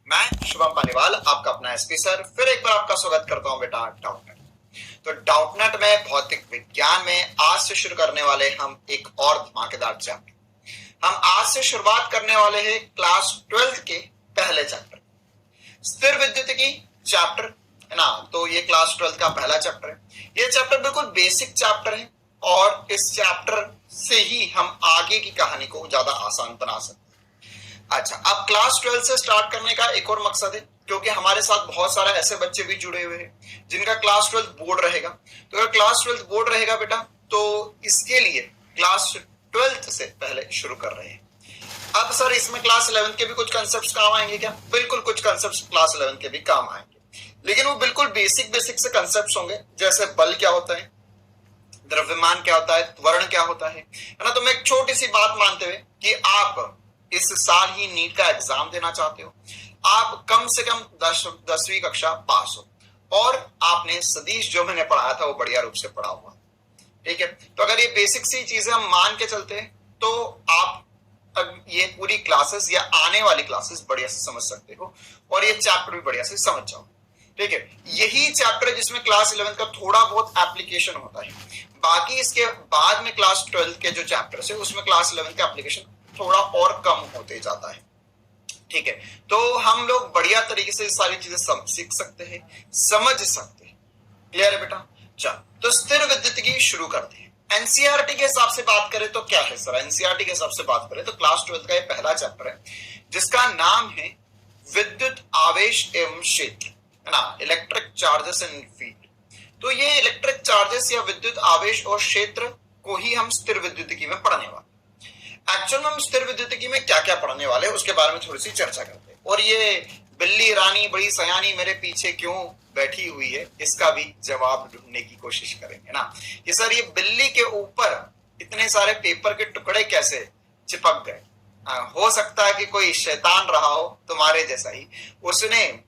मैं शुभम पालीवाल, आपका अपना एसपी सर, फिर एक बार आपका स्वागत करता हूं बेटा डाउटनेट। तो डाउटनेट में भौतिक विज्ञान में आज से शुरू करने वाले हम एक और धमाकेदार चैप्टर। हम आज से शुरुआत करने वाले हैं क्लास 12 के पहले चैप्टर, स्थिर विद्युतिकी चैप्टर है ना। तो ये क्लास 12 का पहला चैप्टर है। ये चैप्टर बिल्कुल बेसिक चैप्टर है और इस चैप्टर से ही हम आगे की कहानी को ज्यादा आसान बना सकते हैं। अच्छा, अब क्लास 12 से स्टार्ट करने का एक और मकसद है, क्योंकि हमारे साथ बहुत सारे ऐसे बच्चे भी जुड़े हुए हैं जिनका क्लास 12 बोर्ड रहेगा। तो अगर क्लास 12 बोर्ड रहेगा बेटा, तो इसके लिए क्लास 12 से पहले शुरू कर रहे हैं। अब सर इसमें क्लास 11 के भी कुछ कंसेप्ट काम आएंगे क्या? बिल्कुल, कुछ कंसेप्ट क्लास 11 के भी काम आएंगे, लेकिन वो बिल्कुल बेसिक से कंसेप्ट होंगे। जैसे बल क्या होता है, द्रव्यमान क्या होता है, त्वरण क्या होता है ना। तो मैं एक छोटी सी बात मानते हुए कि आप इस साल ही नीट का एग्जाम देना चाहते हो, आप कम से कम 10वीं कक्षा पास हो और आपने सदिश जो मैंने पढ़ाया था वो बढ़िया रूप से पढ़ा हुआ, ठीक है। तो अगर ये बेसिक सी चीजें हम मान के चलते हैं तो आप ये पूरी क्लासेस या आने वाली क्लासेस बढ़िया से समझ सकते हो और ये चैप्टर भी बढ़िया से समझ जाओ, ठीक है। यही चैप्टर है जिसमें क्लास 11 का थोड़ा बहुत एप्लीकेशन होता है। बाकी इसके बाद में क्लास 12 के जो चैप्टर्स है उसमें क्लास 11 का एप्लीकेशन थोड़ा और कम होते जाता है, ठीक है। तो हम लोग बढ़िया तरीके से सारी चीजें सीख सकते हैं, समझ सकते हैं। क्लियर है बेटा? चलो, तो स्थिर विद्युतिकी शुरू करते हैं। एनसीईआरटी के हिसाब से बात करें तो क्या है सर? एनसीईआरटी के हिसाब से बात करें तो क्लास 12 का ये पहला चैप्टर है जिसका नाम है विद्युत आवेश एवं क्षेत्र, है ना, इलेक्ट्रिक चार्जेस एंड फील्ड। तो ये इलेक्ट्रिक चार्जेस या विद्युत आवेश और क्षेत्र को ही हम स्थिर विद्युतिकी में पढ़ने वाले। एक्चुअल में हम स्थिर विद्युतिकी में क्या क्या पढ़ने वाले हैं उसके बारे में थोड़ी सी चर्चा करते हैं। और ये बिल्ली रानी बड़ी सयानी मेरे पीछे क्यों बैठी हुई है, इसका भी जवाब ढूंढने की कोशिश करेंगे ना कि सर ये बिल्ली के ऊपर इतने सारे पेपर के टुकड़े कैसे चिपक गए। हो सकता है कि कोई शैतान रहा हो तुम्हारे जैसा ही, उसने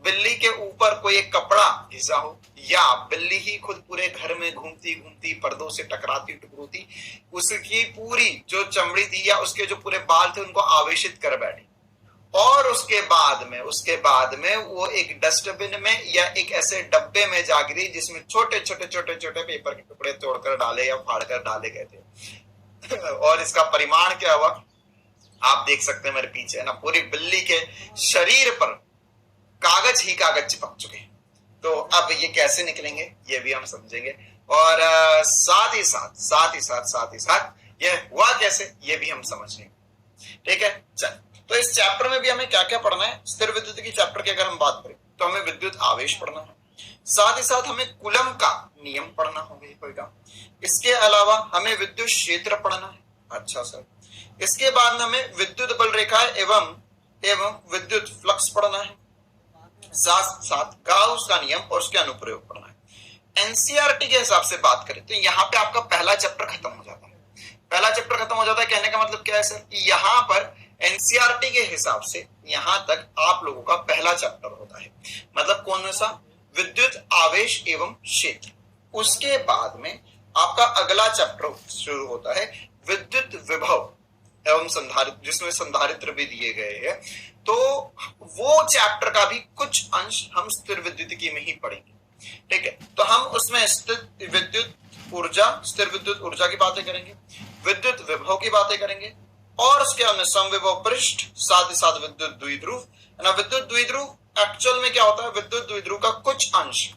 बिल्ली के ऊपर कोई एक कपड़ा घिसा हो, या बिल्ली ही खुद पूरे घर में घूमती घूमती पर्दों से टकराती टकराती उसकी पूरी जो चमड़ी थी या उसके जो पूरे बाल थे उनको आवेशित कर बैठी और उसके बाद में वो एक डस्टबिन में या एक ऐसे डब्बे में जा गिरी जिसमें छोटे छोटे पेपर के टुकड़े तोड़कर डाले या फाड़कर डाले गए थे। और इसका परिमाण क्या हुआ आप देख सकते हैं मेरे पीछे, ना, पूरी बिल्ली के शरीर पर कागज ही कागज चिपक चुके हैं। तो अब ये कैसे निकलेंगे ये भी हम समझेंगे और साथ ही साथ ये हुआ कैसे ये भी हम समझेंगे, ठीक है। चल, तो इस चैप्टर में भी हमें क्या क्या पढ़ना है? स्थिर विद्युतिकी चैप्टर की अगर हम बात करें तो हमें विद्युत आवेश पढ़ना है, साथ ही साथ हमें कूलम का नियम पढ़ना होगा। इसके अलावा हमें विद्युत क्षेत्र पढ़ना है। अच्छा सर, इसके बाद हमें विद्युत बल रेखा एवं विद्युत फ्लक्स पढ़ना है, साथ साथ गाउस का नियम और उसके अनुप्रयोग पढ़ना है। एनसीईआरटी के हिसाब से बात करें तो यहाँ पे आपका पहला चैप्टर खत्म हो जाता है। पहला चैप्टर खत्म हो जाता है कहने का मतलब क्या है सर? यहाँ पर एनसीईआरटी के हिसाब से यहाँ तक आप लोगों का पहला चैप्टर होता है, मतलब कौन सा? विद्युत आवेश एवं क्षेत्र। उसके बाद में आपका अगला चैप्टर शुरू होता है विद्युत विभव एवं संधारित्र, जिसमें संधारित्र भी दिए गए हैं। तो वो चैप्टर का भी कुछ अंश हम स्थिर विद्युतिकी में ही पढ़ेंगे, ठीक है। तो हम उसमें स्थिर विद्युत ऊर्जा की बातें करेंगे, विद्युत विभव की बातें करेंगे और उसके अंदर समविभव पृष्ठ, साथ ही साथ विद्युत द्विध्रुव, है ना। विद्युत द्विध्रुव एक्चुअल में क्या होता है? विद्युत द्विध्रुव का कुछ अंश,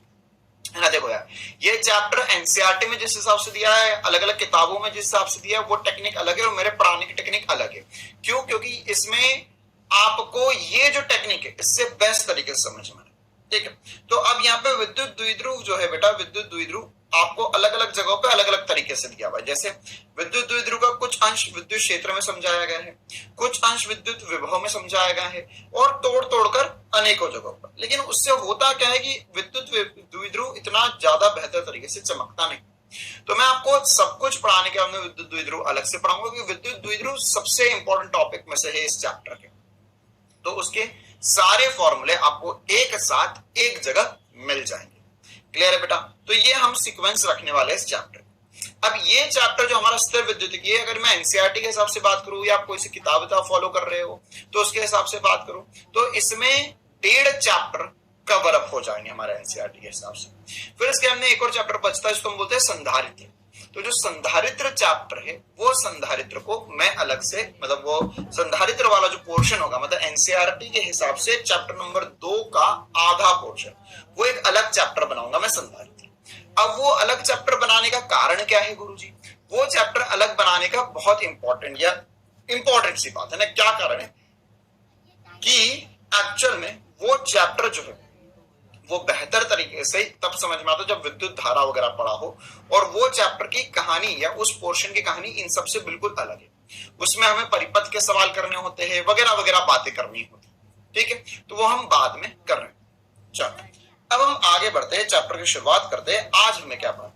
है ना। देखो यार, ये चैप्टर एनसीईआरटी में जिस हिसाब से दिया है, अलग अलग किताबों में जिस हिसाब से दिया है, वो टेक्निक अलग है और मेरे पढ़ाने की टेक्निक अलग है। क्यों? क्योंकि इसमें आपको ये जो टेक्निक है इससे बेस्ट तरीके से समझ में, ठीक है। तो अब यहाँ पे विद्युत द्विध्रुव जो है बेटा, विद्युत द्विध्रुव आपको अलग अलग जगहों पे अलग अलग तरीके से दिया हुआ है। जैसे विद्युत द्विध्रुव का कुछ अंश विद्युत क्षेत्र में समझाया गया है, कुछ अंश विद्युत विभव में समझाया गया है और तोड़ तोड़कर अनेकों जगहों पर। लेकिन उससे होता क्या है कि विद्युत द्विध्रुव इतना ज्यादा बेहतर तरीके से चमकता नहीं। तो मैं आपको सब कुछ पढ़ाने के बाद में विद्युत द्विध्रुव अलग से पढ़ाऊंगा, क्योंकि विद्युत द्विध्रुव सबसे इंपॉर्टेंट टॉपिक में से है इस चैप्टर के। तो उसके सारे फॉर्मूले आपको एक साथ एक जगह मिल जाएंगे। क्लियर है बेटा? तो ये हम सीक्वेंस रखने वाले इस चैप्टर। अब ये चैप्टर जो हमारा स्थिर विद्युत है, अगर मैं एनसीईआरटी के हिसाब से बात करूं या आप कोई सी किताब फॉलो कर रहे हो तो उसके हिसाब से बात करूं तो इसमें 1.5 चैप्टर कवर अप हो जाएंगे हमारे एनसीईआरटी के हिसाब से। फिर इसके हमने एक और चैप्टर बचता है, इसको हम बोलते हैं संधारित्र। तो जो संधारित्र चैप्टर है वो संधारित्र को मैं अलग से, मतलब वो संधारित्र वाला जो पोर्शन होगा, मतलब एनसीईआरटी के हिसाब से चैप्टर नंबर 2 का आधा पोर्शन, वो एक अलग चैप्टर बनाऊंगा मैं संधारित्र। अब वो अलग चैप्टर बनाने का कारण क्या है गुरुजी? वो चैप्टर अलग बनाने का बहुत इंपॉर्टेंट सी बात है ना। क्या कारण है कि एक्चुअल में वो चैप्टर जो है वो बेहतर तरीके से तब समझ में आता जब विद्युत धारा वगैरह पढ़ा हो, और वो चैप्टर की कहानी या उस पोर्शन की कहानी इन सबसे बिल्कुल अलग है। उसमें हमें परिपथ के सवाल करने होते हैं, वगैरह वगैरह बातें करनी होती है, ठीक है। तो वो हम बाद में कर रहे हैं। चलो अब हम आगे बढ़ते हैं, चैप्टर की शुरुआत करते हैं। आज हमें क्या पढ़ा?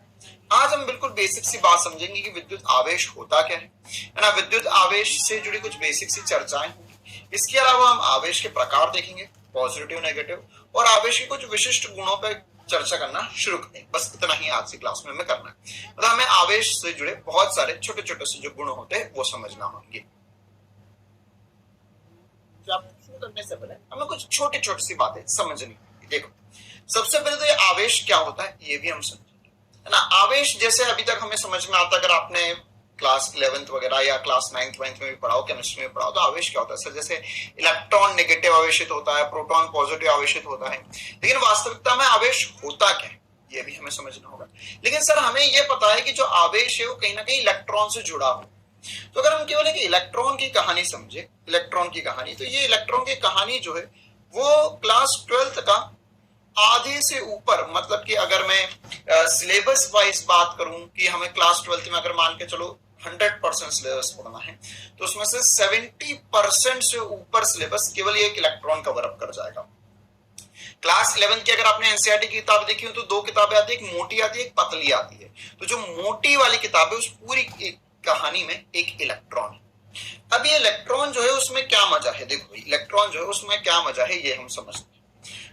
आज हम बिल्कुल बेसिक सी बात समझेंगे कि विद्युत आवेश होता क्या है ना। विद्युत आवेश से जुड़ी कुछ बेसिक सी चर्चाएं होंगी। इसके अलावा हम आवेश के प्रकार देखेंगे, पॉजिटिव, नेगेटिव, और आवेश के कुछ विशिष्ट गुणों पर चर्चा करना शुरू करें। बस इतना ही आज की क्लास में हमें करना है। मतलब हमें आवेश से जुड़े बहुत सारे छोटे छोटे से जो गुण होते हैं वो समझना होंगे। शुरू करने से पहले हमें कुछ छोटी छोटी सी बातें समझनी होंगी। देखो, सबसे पहले तो ये आवेश क्या होता है ये भी हम समझेंगे, है ना। आवेश जैसे अभी तक हमें समझ में आता, अगर आपने क्लास 11th वगैरह या क्लास 9th में भी पढ़ाओ, केमिस्ट्री में पढ़ाओ, तो आवेश क्या होता है सर? जैसे इलेक्ट्रॉन नेगेटिव आवेशित होता है, प्रोटॉन पॉजिटिव आवेशित होता है, लेकिन वास्तविकता में आवेश होता क्या है ये भी हमें समझना होगा। लेकिन सर हमें यह पता है कि जो आवेश है वो कहीं ना कहीं इलेक्ट्रॉन से जुड़ा हो। तो अगर हम केवल एक इलेक्ट्रॉन की कहानी समझे, इलेक्ट्रॉन की कहानी, तो ये इलेक्ट्रॉन की कहानी जो है वो क्लास 12th का आधे से ऊपर, मतलब कि अगर मैं सिलेबस वाइज बात करूं कि हमें क्लास 12th में अगर मान के चलो 100% सिलेबस पढ़ना है, तो उसमें से 70% से ऊपर सिलेबस केवल एक इलेक्ट्रॉन कवर अप कर जाएगा। क्लास 11 की अगर आपने एनसीईआरटी की किताब देखी हो तो 2 किताबें आती है, एक मोटी आती है, एक पतली आती है। तो जो मोटी वाली किताब है उस पूरी कहानी में एक इलेक्ट्रॉन है। अब ये इलेक्ट्रॉन जो है उसमें क्या मजा है? देखो, इलेक्ट्रॉन जो है उसमें क्या मजा है ये हम समझते हैं।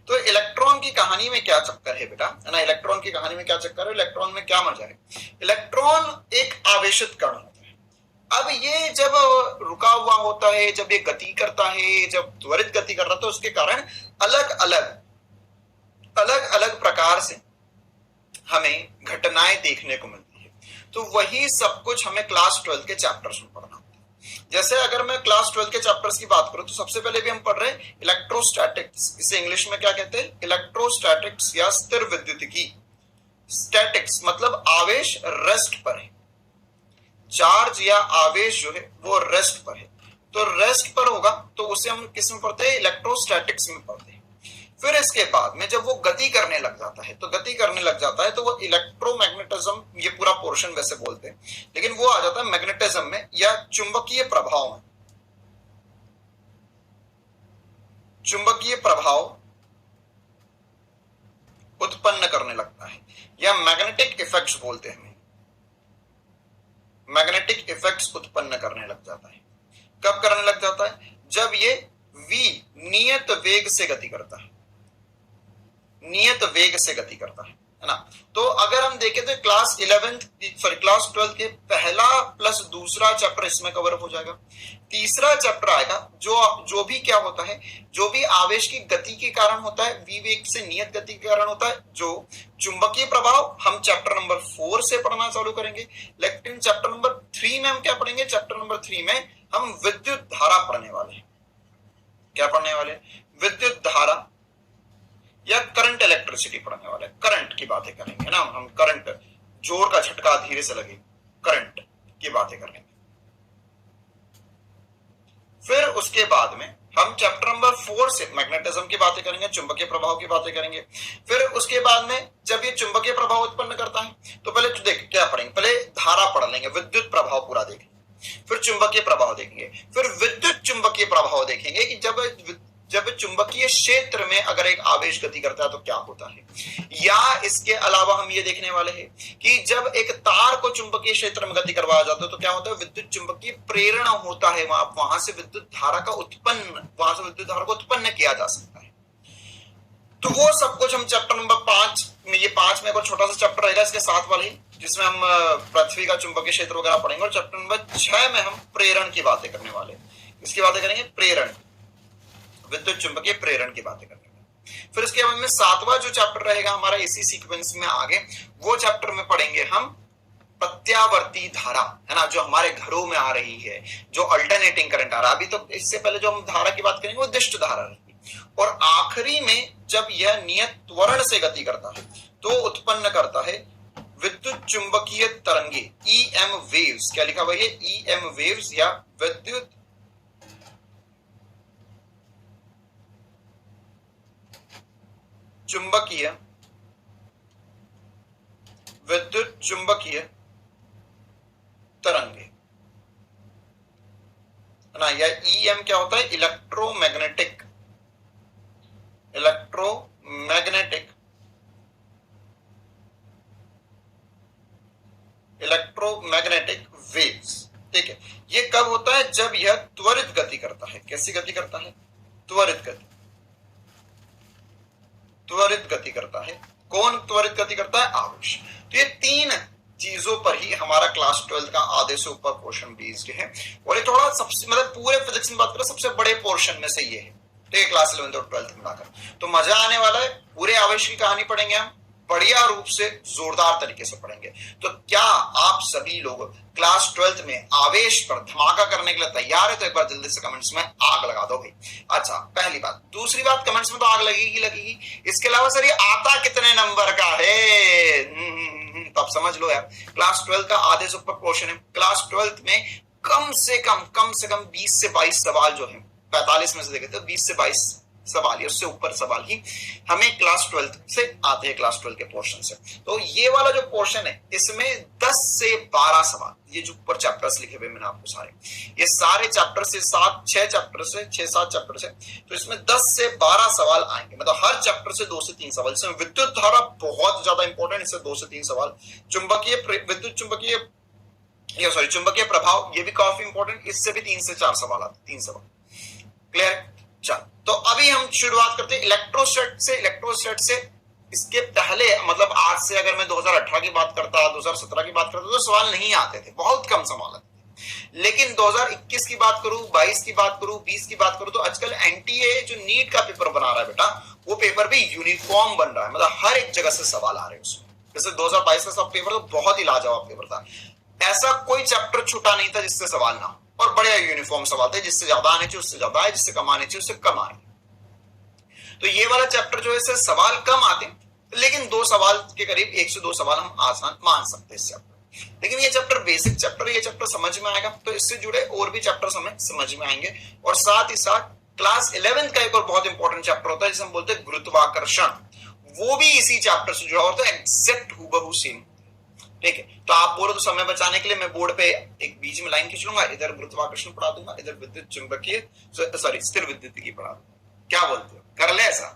तो इलेक्ट्रॉन की कहानी में क्या चक्कर है बेटा, है ना। इलेक्ट्रॉन की कहानी में क्या चक्कर है, इलेक्ट्रॉन में क्या मजा है? इलेक्ट्रॉन एक आवेशित कण होता है। अब ये जब रुका हुआ होता है, जब ये गति करता है, जब त्वरित गति कर रहा था, उसके कारण अलग अलग प्रकार से हमें घटनाएं देखने को मिलती है। तो वही सब कुछ हमें क्लास 12 के चैप्टर्स में पढ़ना। जैसे अगर मैं क्लास 12 के चैप्टर्स की बात करूं तो सबसे पहले भी हम पढ़ रहे हैं इलेक्ट्रोस्टैटिक्स। इसे इंग्लिश में क्या कहते हैं? इलेक्ट्रोस्टैटिक्स या स्थिर विद्युतिकी। स्टैटिक्स मतलब आवेश रेस्ट पर है, चार्ज या आवेश जो है वो रेस्ट पर है। तो रेस्ट पर होगा तो उसे हम किस में पढ़ते हैं? इलेक्ट्रोस्टैटिक्स में पढ़ते हैं। फिर इसके बाद में जब वो गति करने लग जाता है, तो गति करने लग जाता है तो वो इलेक्ट्रोमैग्नेटिज्म, ये पूरा पोर्शन वैसे बोलते हैं, लेकिन वो आ जाता है मैग्नेटिज्म में या चुंबकीय प्रभाव में। चुंबकीय प्रभाव उत्पन्न करने लगता है या मैग्नेटिक इफेक्ट्स बोलते हैं, मैग्नेटिक इफेक्ट्स उत्पन्न करने लग जाता है। कब करने लग जाता है? जब ये v नियत वेग से गति करता है, नियत वेग से गति करता है ना। तो अगर हम देखें तो क्लास 12 के पहला प्लस दूसरा चैप्टर इसमें कवर हो जाएगा। तीसरा चैप्टर आएगा जो भी क्या होता है, जो भी आवेश की गति के कारण होता है, v वेग से नियत गति के कारण होता है, जो चुंबकीय प्रभाव, हम चैप्टर नंबर 4 से पढ़ना चालू करेंगे। लेकिन चैप्टर नंबर 3 में हम क्या पढ़ेंगे? चैप्टर नंबर 3 में हम विद्युत धारा पढ़ने वाले हैं। क्या पढ़ने वाले? विद्युत धारा या करंट इलेक्ट्रिसिटी पढ़ने वाले। करंट की बातें करेंगे ना हम, करंट, जोर का झटका धीरे से लगे, करंट की बातें करेंगे। फिर उसके बाद में हम चैप्टर नंबर 4 से मैग्नेटिज्म की बातें करेंगे, चुंबकीय प्रभाव की बातें करेंगे। फिर उसके बाद में जब ये चुंबकीय प्रभाव उत्पन्न करता है तो पहले तो देख क्या पढ़ेंगे, पहले धारा पढ़ लेंगे, विद्युत प्रभाव पूरा देखेंगे, फिर चुंबकीय प्रभाव देखेंगे, फिर विद्युत चुंबकीय प्रभाव देखेंगे कि जब चुंबकीय क्षेत्र में अगर एक आवेश गति करता है तो क्या होता है। या इसके अलावा हम ये देखने वाले हैं कि जब एक तार को चुंबकीय क्षेत्र में गति करवाया जाता है तो क्या होता है? विद्युत चुंबकीय प्रेरण होता है, वहां से विद्युत धारा को उत्पन्न किया जा सकता है। तो वो सब कुछ हम चैप्टर नंबर 5 में, ये 5 में एक छोटा सा चैप्टर रहेगा इसके साथ वाले, जिसमें हम पृथ्वी का चुंबकीय क्षेत्र वगैरह पढ़ेंगे। और चैप्टर नंबर 6 में हम प्रेरण की बातें करने वाले। इसकी बातें करेंगे, प्रेरण, विद्युत चुंबकीय प्रेरण की बातें करेंगे। फिर इसके बाद में 7वां जो चैप्टर रहेगा हमारा इसी सीक्वेंस में आगे, वो चैप्टर में पढ़ेंगे हम प्रत्यावर्ती धारा, है ना, जो हमारे घरों में आ रही है, जो अल्टरनेटिंग करंट आ रहा है। अभी तो इससे पहले जो हम धारा की बात करेंगे वो दिष्ट धारा रहेगी। और आखिरी में जब यह नियत त्वरण से गति करता है तो उत्पन्न करता है विद्युत चुंबकीय तरंगे, ईएम वेव्स। क्या लिखा हुआ है? ईएम वेव्स या विद्युत चुंबकीय तरंगे, है ना। या ईएम क्या होता है? Electromagnetic waves. ठीक है, ये कब होता है? जब यह त्वरित गति करता है। कैसी गति करता है? त्वरित गति करता है। कौन त्वरित गति करता है? आवेश। तो ये 3 चीजों पर ही हमारा क्लास 12 का आधे से ऊपर पोर्शन बेस्ड है। और ये थोड़ा सबसे, मतलब पूरे फिजिक्स में बात करें सबसे बड़े पोर्शन में से ये है। तो ये क्लास 11 और 12 मिलाकर तो मजा आने वाला है। पूरे आवेश की कहानी पढ़ेंगे हम, बढ़िया रूप से, जोरदार तरीके से पढ़ेंगे। तो क्या आप सभी लोग क्लास 12 में आवेश पर धमाका करने के लिए तैयार है? तो एक बार जल्दी से कमेंट्स में आग लगा दो भाई। अच्छा, पहली बात। दूसरी बात, कमेंट्स में तो आग लगेगी। इसके अलावा सर ये आता कितने नंबर का है? तो आप समझ लो यार, क्लास 12 का आधे से ऊपर पोर्शन है। क्लास 12 में कम से कम 20 से 22 सवाल जो है, 45 में से देखे तो 20 से 22 सवाल या उससे ऊपर सवाल ही हमें क्लास 12 से आते हैं, क्लास 12 के पोर्शन से। तो ये वाला जो पोर्शन है इसमें 10 से 12 सवाल, ये जो ऊपर चैप्टर्स लिखे हुए मैंने आपको सारे, ये सारे चैप्टर से 6 चैप्टर से 6-7 चैप्टर से, तो इसमें 10 से 12 सवाल आएंगे। मतलब हर चैप्टर से 2 से 3 सवाल। इसमें विद्युत धारा बहुत ज्यादा इंपॉर्टेंट, इससे 2 से 3 सवाल। चुंबकीय प्रभाव, ये भी काफी इंपॉर्टेंट, इससे भी 3 से 4 सवाल आते, 3 सवाल। क्लियर? चल, तो अभी हम शुरुआत करते हैं इलेक्ट्रोस्टैट से। इसके पहले, मतलब आज से अगर मैं 2018 की बात करता, 2017 की बात करता, तो सवाल नहीं आते थे, बहुत कम सवाल आते थे। लेकिन 2021 की बात करूं, 22 की बात करूं, 20 की बात करूं, तो आजकल एनटीए जो नीट का पेपर बना रहा है बेटा, वो पेपर भी यूनिफॉर्म बन रहा है। मतलब हर एक जगह से सवाल आ रहे हैं उसमें। जैसे 2022 का सब पेपर तो बहुत ही लाजवाब पेपर था। ऐसा कोई चैप्टर छूटा नहीं था जिससे सवाल ना हो, और बड़े यूनिफॉर्म सवाल थे। जिससे ज्यादा आने चाहिए उससे ज्यादा आए, जिससे कम आने चाहिए उससे कम आए। तो ये वाला चैप्टर जो है इससे सवाल कम आते, लेकिन 2 सवाल के करीब, 1 से 2 सवाल हम आसान मान सकते हैं इस चैप्टर। लेकिन ये चैप्टर बेसिक चैप्टर, ये चैप्टर समझ में आएगा तो इससे जुड़े और भी चैप्टर हमें समझ में आएंगे। और साथ ही साथ क्लास 11 का एक और बहुत इंपॉर्टेंट चैप्टर होता है जिसे हम बोलते हैं गुरुत्वाकर्षण, वो भी इसी चैप्टर से जुड़ा होता है, एग्जैक्ट हूबहू सेम। ठीक है, तो आप बोलो तो समय बचाने के लिए मैं बोर्ड पे एक बीच में लाइन खींच लूंगा, इधर गुरुत्वाकर्षण पढ़ा दूंगा, इधर विद्युत चुंबकीय स्थिर विद्युत की पढ़ा दूंगा। क्या बोलते हो, कर ले ऐसा?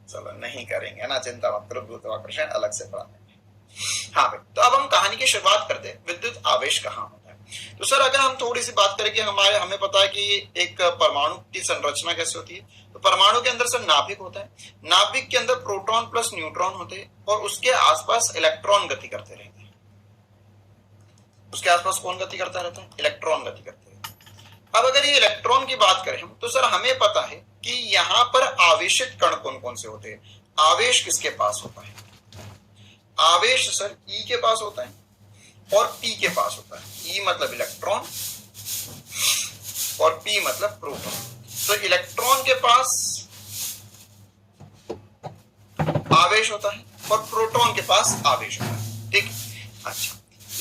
चलो नहीं करेंगे ना, चिंता मत करो, गुरुत्वाकर्षण अलग से पढ़ा देंगे। हाँ भाई, तो अब हम कहानी की शुरुआत करते हैं। विद्युत आवेश कहाँ होता है? तो सर अगर हम थोड़ी सी बात करें कि हमें पता है कि एक परमाणु की संरचना कैसे होती है। तो परमाणु के अंदर सर नाभिक होता है। नाभिक के अंदर प्रोटॉन प्लस न्यूट्रॉन होते हैं और उसके आसपास इलेक्ट्रॉन गति करते रहते हैं। उसके आसपास कौन गति करता रहता है? इलेक्ट्रॉन गति करते रहते हैं। अब अगर ये इलेक्ट्रॉन की बात करें हम, तो सर हमें पता है कि यहां पर आवेशित कण कौन कौन से होते हैं। आवेश किसके पास होता है? आवेश सर ई के पास होता है और पी के पास होता है। ई मतलब इलेक्ट्रॉन और पी मतलब प्रोटॉन। तो इलेक्ट्रॉन के पास आवेश होता है और प्रोटॉन के पास आवेश होता है। ठीक, अच्छा।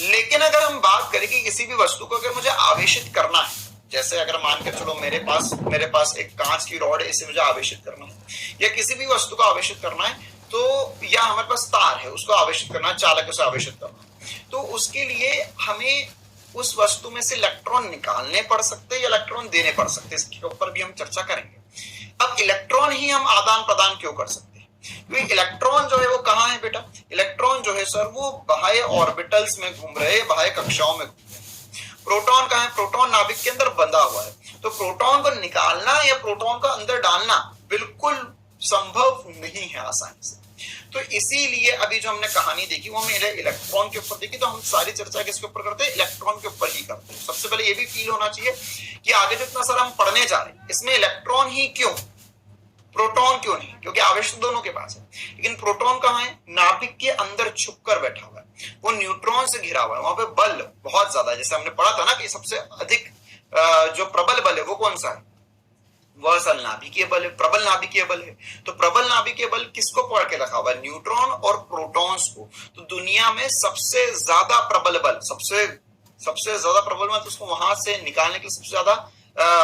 लेकिन अगर हम बात करें कि किसी भी वस्तु को अगर मुझे आवेशित करना है, जैसे अगर मान के चलो मेरे पास एक कांच की रॉड है, इसे मुझे आवेशित करना है, या किसी भी वस्तु को आवेशित करना है, तो या हमारे पास तार है उसको आवेशित करना है, चालक उसे आवेशित करना है, तो उसके लिए हमें उस वस्तु में से इलेक्ट्रॉन निकालने पड़ सकते हैं या इलेक्ट्रॉन देने पड़ सकते हैं। इसके ऊपर भी हम चर्चा करेंगे। अब इलेक्ट्रॉन ही हम आदान प्रदान क्यों कर सकते हैं? क्योंकि इलेक्ट्रॉन जो है वो कहाँ है बेटा? इलेक्ट्रॉन जो है सर वो बाह्य ऑर्बिटल्स में घूम रहे, बाह्य कक्षाओं में घूम रहे। प्रोटॉन कहाँ है? प्रोटॉन नाभिक के अंदर बंधा हुआ है। तो प्रोटॉन को निकालना या प्रोटॉन को अंदर डालना बिल्कुल संभव नहीं है आसानी से। तो इसीलिए अभी जो हमने कहानी देखी वो हमने इलेक्ट्रॉन के ऊपर देखी, तो हम सारी चर्चा किसके ऊपर करते हैं, इलेक्ट्रॉन के ऊपर ही करते हैं। सबसे पहले ये भी फील होना चाहिए कि आगे जितना सारा हम पढ़ने जा रहे हैं इसमें इलेक्ट्रॉन ही क्यों, प्रोटॉन क्यों नहीं, क्योंकि आवेश तो दोनों के पास है, लेकिन प्रोटॉन कहां है, नाभिक के अंदर छुप कर बैठा हुआ है, वो न्यूट्रॉन से घिरा हुआ है, वहां पे बल बहुत ज्यादा है। जैसे हमने पढ़ा था ना कि सबसे अधिक जो प्रबल बल है वो कौन सा है, वह सल नाभिकीय बल है, प्रबल नाभिकीय बल है। तो प्रबल नाभिकीय बल किसको पकड़ के रखा हुआ है, न्यूट्रॉन और प्रोटॉन्स को। तो दुनिया में सबसे ज्यादा प्रबल बल, सबसे ज्यादा प्रबल बल, तो उसको वहां से निकालने के लिए सबसे ज्यादा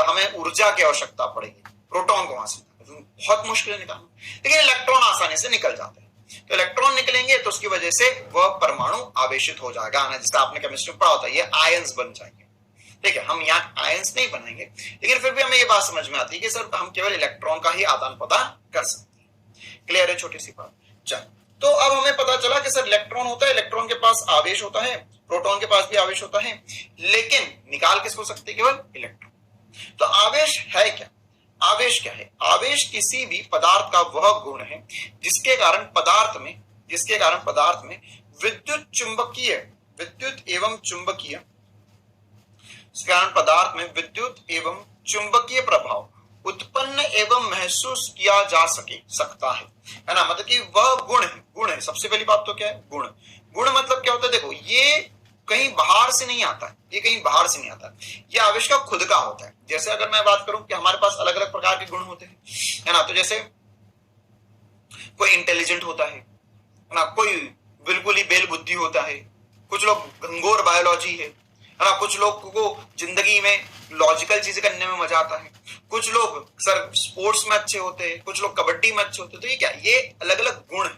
हमें ऊर्जा की आवश्यकता पड़ेगी, प्रोटॉन को वहां से बहुत मुश्किल है निकालना, लेकिन इलेक्ट्रॉन आसानी से निकल जाते हैं। तो इलेक्ट्रॉन निकलेंगे तो उसकी वजह से वह परमाणु आवेशित हो जाएगा, जैसे आपने केमिस्ट्री में पढ़ा होता है, ये आयंस बन जाएंगे। ठीक है, हम यहाँ आयंस नहीं बनाएंगे, लेकिन फिर भी हमें ये बात समझ में आती है कि सर हम केवल इलेक्ट्रॉन का ही आदान प्रदान कर सकते हैं। क्लियर है, छोटी सी बात। चल, तो अब हमें पता चला कि सर इलेक्ट्रॉन होता है, इलेक्ट्रॉन के पास आवेश होता है, प्रोटॉन के पास भी आवेश होता है, लेकिन निकाल किसको सकते हैं, केवल इलेक्ट्रॉन। तो आवेश है क्या, आवेश क्या है, आवेश किसी भी पदार्थ का वह गुण है जिसके कारण पदार्थ में विद्युत एवं चुंबकीय प्रभाव उत्पन्न एवं महसूस किया जा सकता है ना। मतलब कि वह गुण है। सबसे पहली बात तो क्या है, गुण मतलब क्या होता है, देखो ये कहीं बाहर से नहीं आता है, ये आवेश का खुद का होता है। जैसे अगर मैं बात करूं कि हमारे पास अलग अलग प्रकार के गुण होते हैं, है ना, तो जैसे कोई इंटेलिजेंट होता है ना, कोई बिल्कुल ही बेल बुद्धि होता है, कुछ लोग घंघोर बायोलॉजी है ना, कुछ लोग को जिंदगी में लॉजिकल चीजें करने में मजा आता है, कुछ लोग सर स्पोर्ट्स में अच्छे होते हैं, कुछ लोग कबड्डी में अच्छे होते हैं। तो ये क्या, ये अलग अलग गुण है,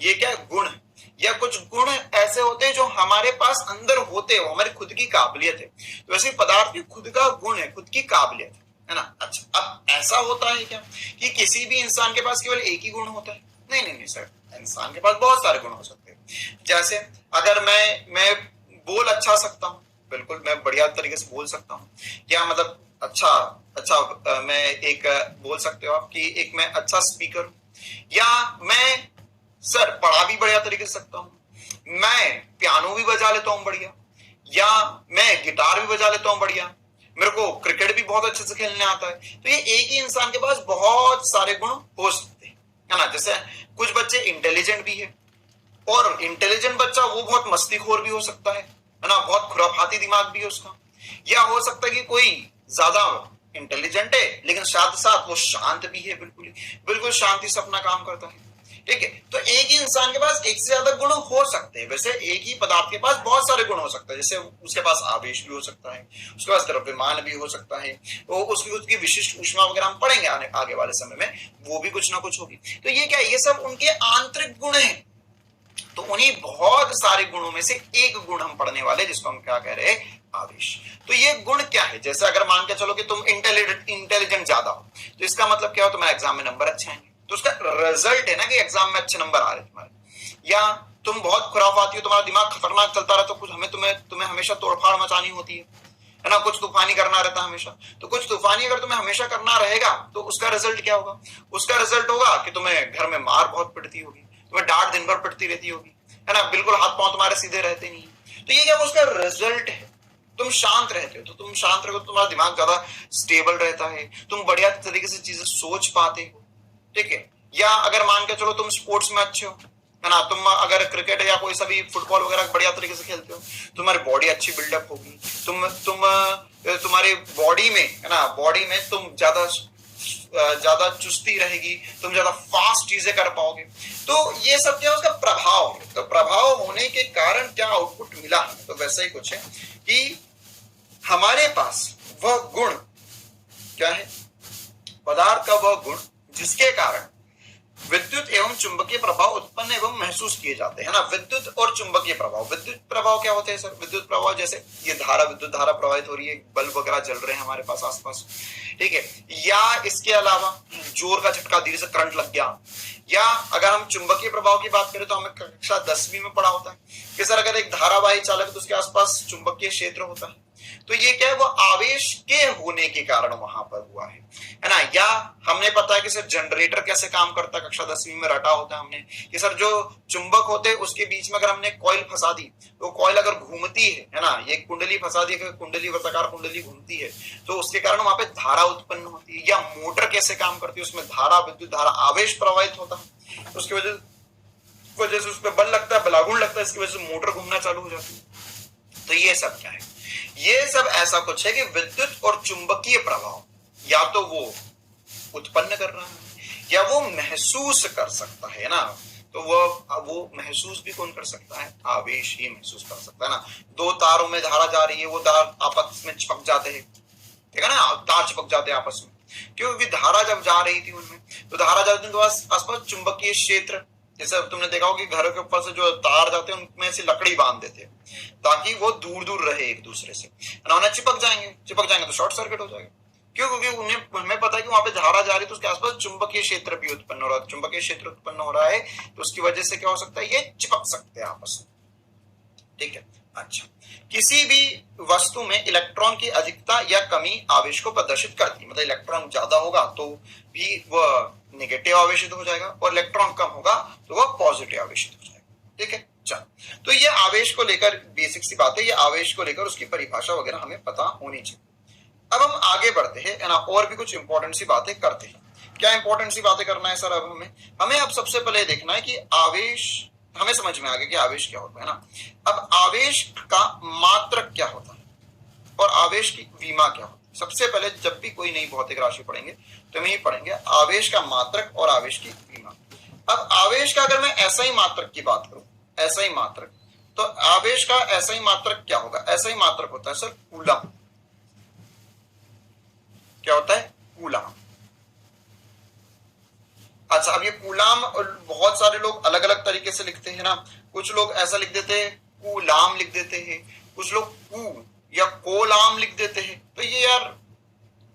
ये क्या गुण है, या कुछ गुण ऐसे होते हैं जो हमारे पास अंदर होते हैं, वो हमारी खुद की काबिलियत है। तो वैसे पदार्थ की खुद का गुण है, खुद की काबिलियत है ना। अच्छा, अब ऐसा होता है क्या कि किसी भी इंसान के पास केवल एक ही गुण होता है, नहीं सर, इंसान के पास बहुत सारे गुण हो सकते हैं। जैसे अगर मैं बोल अच्छा सकता हूँ, बिल्कुल मैं बढ़िया तरीके से बोल सकता हूँ, या मतलब अच्छा मैं एक बोल सकते हो आप कि एक मैं अच्छा स्पीकर हूँ, या मैं सर पढ़ा भी बढ़िया तरीके से सकता हूँ, मैं पियानो भी बजा लेता हूँ बढ़िया, या मैं गिटार भी बजा लेता हूँ बढ़िया, मेरे को क्रिकेट भी बहुत अच्छे से खेलने आता है। तो ये एक ही इंसान के पास बहुत सारे गुण हो सकते हैं, है ना। जैसे कुछ बच्चे इंटेलिजेंट भी है, और इंटेलिजेंट बच्चा वो बहुत मस्तीखोर भी हो सकता है ना, बहुत खुराफाती दिमाग भी है उसका। या हो सकता है कि कोई ज्यादा इंटेलिजेंट है लेकिन साथ साथ वो शांत भी है, बिल्कुल शांति से अपना काम करता है। ठीक है, तो एक ही इंसान के पास एक से ज्यादा गुण हो सकते हैं। वैसे एक ही पदार्थ के पास बहुत सारे गुण हो सकते हैं, जैसे उसके पास आवेश भी हो सकता है, उसके पास द्रव्यमान भी हो सकता है, तो उसकी विशिष्ट ऊष्मा वगैरह हम पढ़ेंगे आगे वाले समय में, वो भी कुछ ना कुछ होगी। तो ये क्या है, ये सब उनके आंतरिक गुण है। तो उन्हीं बहुत सारे गुणों में से एक गुण हम पढ़ने वाले, जिसको हम क्या कह रहे हैं, आवेश। तो ये गुण क्या है, जैसे अगर मान के चलो कि तुम इंटेलिजेंट ज्यादा हो, तो इसका मतलब क्या हो, तुम्हारे एग्जाम में नंबर अच्छे आएंगे, तो उसका रिजल्ट है ना कि एग्जाम में अच्छे नंबर आ रहे तुम्हारे। या तुम बहुत खुराफाती हो, तुम्हारा दिमाग खतरनाक चलता रहता, कुछ तुम्हें हमेशा तोड़फाड़ मचानी होती है ना, कुछ तूफानी करना रहता है हमेशा। तो कुछ तूफानी अगर तुम्हें हमेशा करना रहेगा तो उसका रिजल्ट क्या होगा, उसका रिजल्ट होगा कि तुम्हें घर में मार बहुत पिटती होगी, तुम्हें डांट दिन भर पिटती रहती होगी, है ना, बिल्कुल हाथ पांव तुम्हारे सीधे रहते नहीं। तो ये क्या, उसका रिजल्ट है। तुम शांत रहते हो, तो तुम शांत रहो, तुम्हारा दिमाग ज्यादा स्टेबल रहता है, तुम बढ़िया तरीके से चीजें सोच पाते हो। ठीक है, या अगर मान के चलो तुम स्पोर्ट्स में अच्छे हो, है ना, तुम अगर क्रिकेट या कोई सा भी फुटबॉल वगैरह बढ़िया तरीके से खेलते हो, तुम्हारी बॉडी अच्छी बिल्डअप होगी, तुम्हारी बॉडी में, है ना, बॉडी में तुम ज्यादा चुस्ती रहेगी, तुम ज्यादा फास्ट चीजें कर पाओगे। तो ये सब क्या है, उसका प्रभाव है। तो प्रभाव होने के कारण क्या आउटपुट मिला हमें, तो वैसा ही कुछ है कि हमारे पास वह गुण क्या है, पदार्थ का वह गुण जिसके कारण विद्युत एवं चुंबकीय प्रभाव उत्पन्न एवं महसूस किए जाते हैं ना। विद्युत और चुंबकीय प्रभाव, विद्युत प्रभाव क्या होते हैं सर, विद्युत प्रभाव जैसे ये विद्युत धारा प्रवाहित हो रही है, बल्ब वगैरह जल रहे हैं हमारे पास आसपास, ठीक है, या इसके अलावा जोर का झटका, धीरे से करंट लग गया। या अगर हम चुंबकीय प्रभाव की बात करें तो हमें कक्षा 10वीं में पढ़ा होता है कि सर अगर एक धारावाही चालक है तो उसके आसपास चुंबकीय क्षेत्र होता है। तो ये क्या है, वो आवेश के होने के कारण वहां पर हुआ है ना। या हमने पता है कि सर जनरेटर कैसे काम करता है, कक्षा 10वीं में रटा होता है हमने कि सर जो चुंबक होते हैं उसके बीच में अगर हमने कॉइल फंसा दी तो कॉइल अगर घूमती है ना, ये कुंडली फंसा दी, कुंडली वर्ताकार कुंडली घूमती है तो उसके कारण वहां पे धारा उत्पन्न होती है। या मोटर कैसे काम करती है, उसमें धारा, विद्युत धारा, आवेश प्रवाहित होता है, उसकी वजह से उस पर बल लगता है, बलागुण लगता है, इसकी वजह से मोटर घूमना चालू हो जाती है। तो ये सब क्या है, ये सब ऐसा कुछ है कि विद्युत और चुंबकीय प्रभाव या तो वो उत्पन्न कर रहा है या वो महसूस कर सकता है ना। तो वो महसूस भी कौन कर सकता है, आवेश ही महसूस कर सकता है ना। दो तारों में धारा जा रही है, वो तार आपस में चिपक जाते हैं, ठीक है ना, तार चिपक जाते हैं आपस में, क्योंकि धारा जब जा रही थी उनमें, तो धारा जाती तो आसपास चुंबकीय क्षेत्र, जैसे तुमने देखा होगा कि घरों के ऊपर से जो तार जाते हैं उनमें से लकड़ी बांध देते हैं ताकि वो दूर दूर रहे एक दूसरे से, उन्हें चिपक जाएंगे तो शॉर्ट सर्किट हो जाएगा। क्यों, क्योंकि उन्हें हमें पता है कि वहां पे धारा जा रही है तो उसके आसपास चुंबकीय क्षेत्र भी उत्पन्न हो रहा है, चुंबकीय क्षेत्र उत्पन्न हो रहा है तो उसकी वजह से क्या हो सकता है, ये चिपक सकते हैं आपस में, ठीक है। अच्छा, किसी भी वस्तु में इलेक्ट्रॉन की अधिकता या कमी आवेश को प्रदर्शित करती है, मतलब इलेक्ट्रॉन ज्यादा होगा तो भी वह नेगेटिव आवेशित हो जाएगा और इलेक्ट्रॉन कम होगा तो वह पॉजिटिव आवेशित हो जाएगा, ठीक है। चलो, तो ये आवेश को लेकर बेसिक सी बात है, ये आवेश को लेकर उसकी परिभाषा वगैरह हमें पता होनी चाहिए। अब हम आगे बढ़ते हैं ना, और भी कुछ इंपॉर्टेंट सी बातें करते हैं। क्या इंपॉर्टेंट सी बातें करना है सर, अब हमें अब सबसे पहले देखना है कि आवेश, हमें समझ में आ गया कि आवेश क्या होता है ना। अब आवेश का मात्रक क्या होता है और आवेश की विमा क्या होती है। सबसे पहले जब भी कोई नई भौतिक राशि पढ़ेंगे तो हम ये पढ़ेंगे आवेश का मात्रक और आवेश की विमा। अब आवेश का अगर मैं ऐसा ही मात्रक की बात करूं, ऐसा ही मात्रक, तो आवेश का ऐसा ही मात्रक क्या होगा, ऐसा ही मात्रक होता है सर कूलम। क्या होता है, कूलम। अच्छा, अब ये कूलाम बहुत सारे लोग अलग अलग तरीके से लिखते हैं ना, कुछ लोग ऐसा लिख देते हैं, कूलाम लिख देते हैं, कुछ लोग कू या कोलाम लिख देते हैं। तो ये यार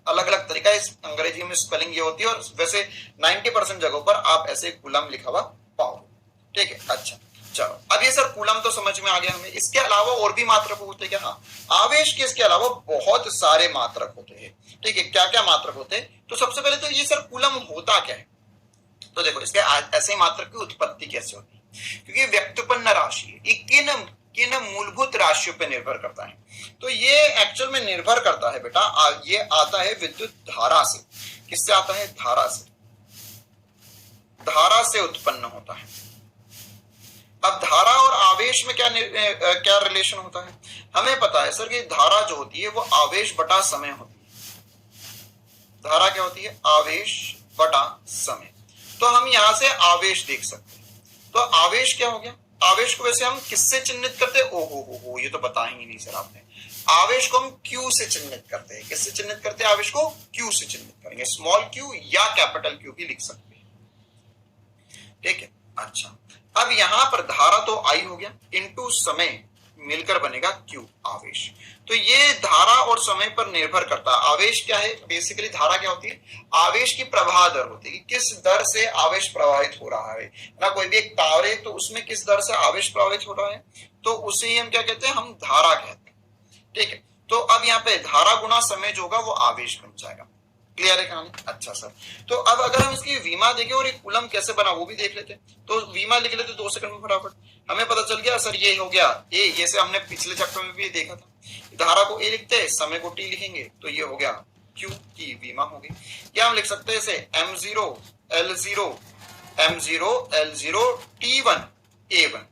अलग अलग तरीका है, इस अंग्रेजी में स्पेलिंग ये होती है और वैसे 90% जगहों पर आप ऐसे कूलम लिखा हुआ पाओगे, ठीक है। अच्छा चलो, अब ये सर कूलम तो समझ में आ गया हमें, इसके अलावा और भी मात्रक होते हैं क्या, हाँ, आवेश के इसके अलावा बहुत सारे मात्रक होते हैं, ठीक है। क्या क्या मात्रक होते हैं, तो सबसे पहले तो ये सर कूलम होता क्या है, तो देखो इसके ऐसे मात्रक की उत्पत्ति कैसे होती है, क्योंकि व्यक्तपन्न राशि है, ये किन मूलभूत राशियों पर निर्भर करता है, तो ये एक्चुअल में निर्भर करता है बेटा, ये आता है विद्युत धारा से। किससे आता है, धारा से, धारा से उत्पन्न होता है। अब धारा और आवेश में क्या रिलेशन होता है, हमें पता है सर कि धारा जो होती है वो आवेश बटा समय होती है। धारा क्या होती है, आवेश बटा समय। तो हम यहां से आवेश देख सकते हैं, तो आवेश क्या हो गया, आवेश को वैसे हम किससे चिन्हित करते हैं, ओहो ये तो बताएंगे नहीं सर आपने, आवेश को हम क्यू से चिन्हित करते हैं। किससे चिन्हित करते हैं, आवेश को क्यू से चिन्हित करेंगे, स्मॉल क्यू या कैपिटल क्यू भी लिख सकते हैं, ठीक है। अच्छा, अब यहां पर धारा तो आई हो गया, इनटू समय मिलकर बनेगा क्यू, आवेश। तो ये धारा और समय पर निर्भर करता है। आवेश क्या है, बेसिकली धारा क्या होती है, आवेश की प्रवाह दर होती है, किस दर से आवेश प्रवाहित हो रहा है ना। कोई भी एक तार है तो उसमें किस दर से आवेश प्रवाहित हो रहा है, तो उसे ही हम क्या कहते हैं, हम धारा कहते हैं, ठीक है। तो अब यहाँ पे धारा गुना समय जो होगा वो आवेश बन जाएगा। क्लियर है कहानी, अच्छा सर। तो अब अगर हम इसकी विमा देखें और एक कूलम कैसे बना वो भी देख लेते हैं, तो विमा लिख लेते 2 सेकंड में फटाफट, हमें पता चल गया सर ये हो गया ए, ये से हमने पिछले चैप्टर में भी देखा था, धारा को ए लिखते हैं, समय को टी लिखेंगे, तो ये हो गया क्यू की विमा हो गई। क्या हम लिख सकते हैं इसे m0 l0 m0 l0 t1 a1,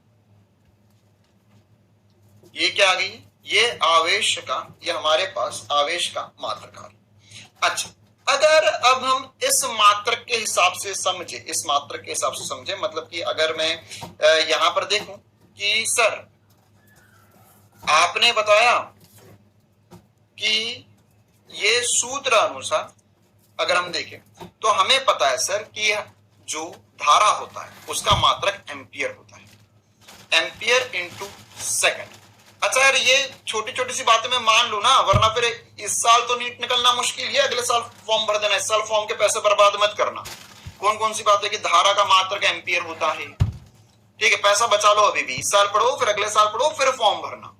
ये क्या आ गई, ये आवेश का, ये हमारे पास आवेश का मात्रक आ गया। अच्छा, अगर अब हम इस मात्रक के हिसाब से समझे, इस मात्रक के हिसाब से समझे, मतलब कि अगर मैं यहां पर देखूं कि सर आपने बताया कि ये सूत्र अनुसार अगर हम देखें तो हमें पता है सर कि जो धारा होता है उसका मात्रक एम्पियर होता है, एम्पियर इंटू सेकेंड। अच्छा यार, ये छोटी छोटी सी बातें मैं मान लू ना, वरना फिर इस साल तो नीट निकलना मुश्किल है, अगले साल फॉर्म भर देना, इस साल फॉर्म के पैसे बर्बाद मत करना। कौन कौन सी बात है कि धारा का मात्रक एम्पियर होता है, ठीक है, पैसा बचा लो, अभी भी इस साल पढ़ो, फिर अगले साल पढ़ो, फिर फॉर्म भरना।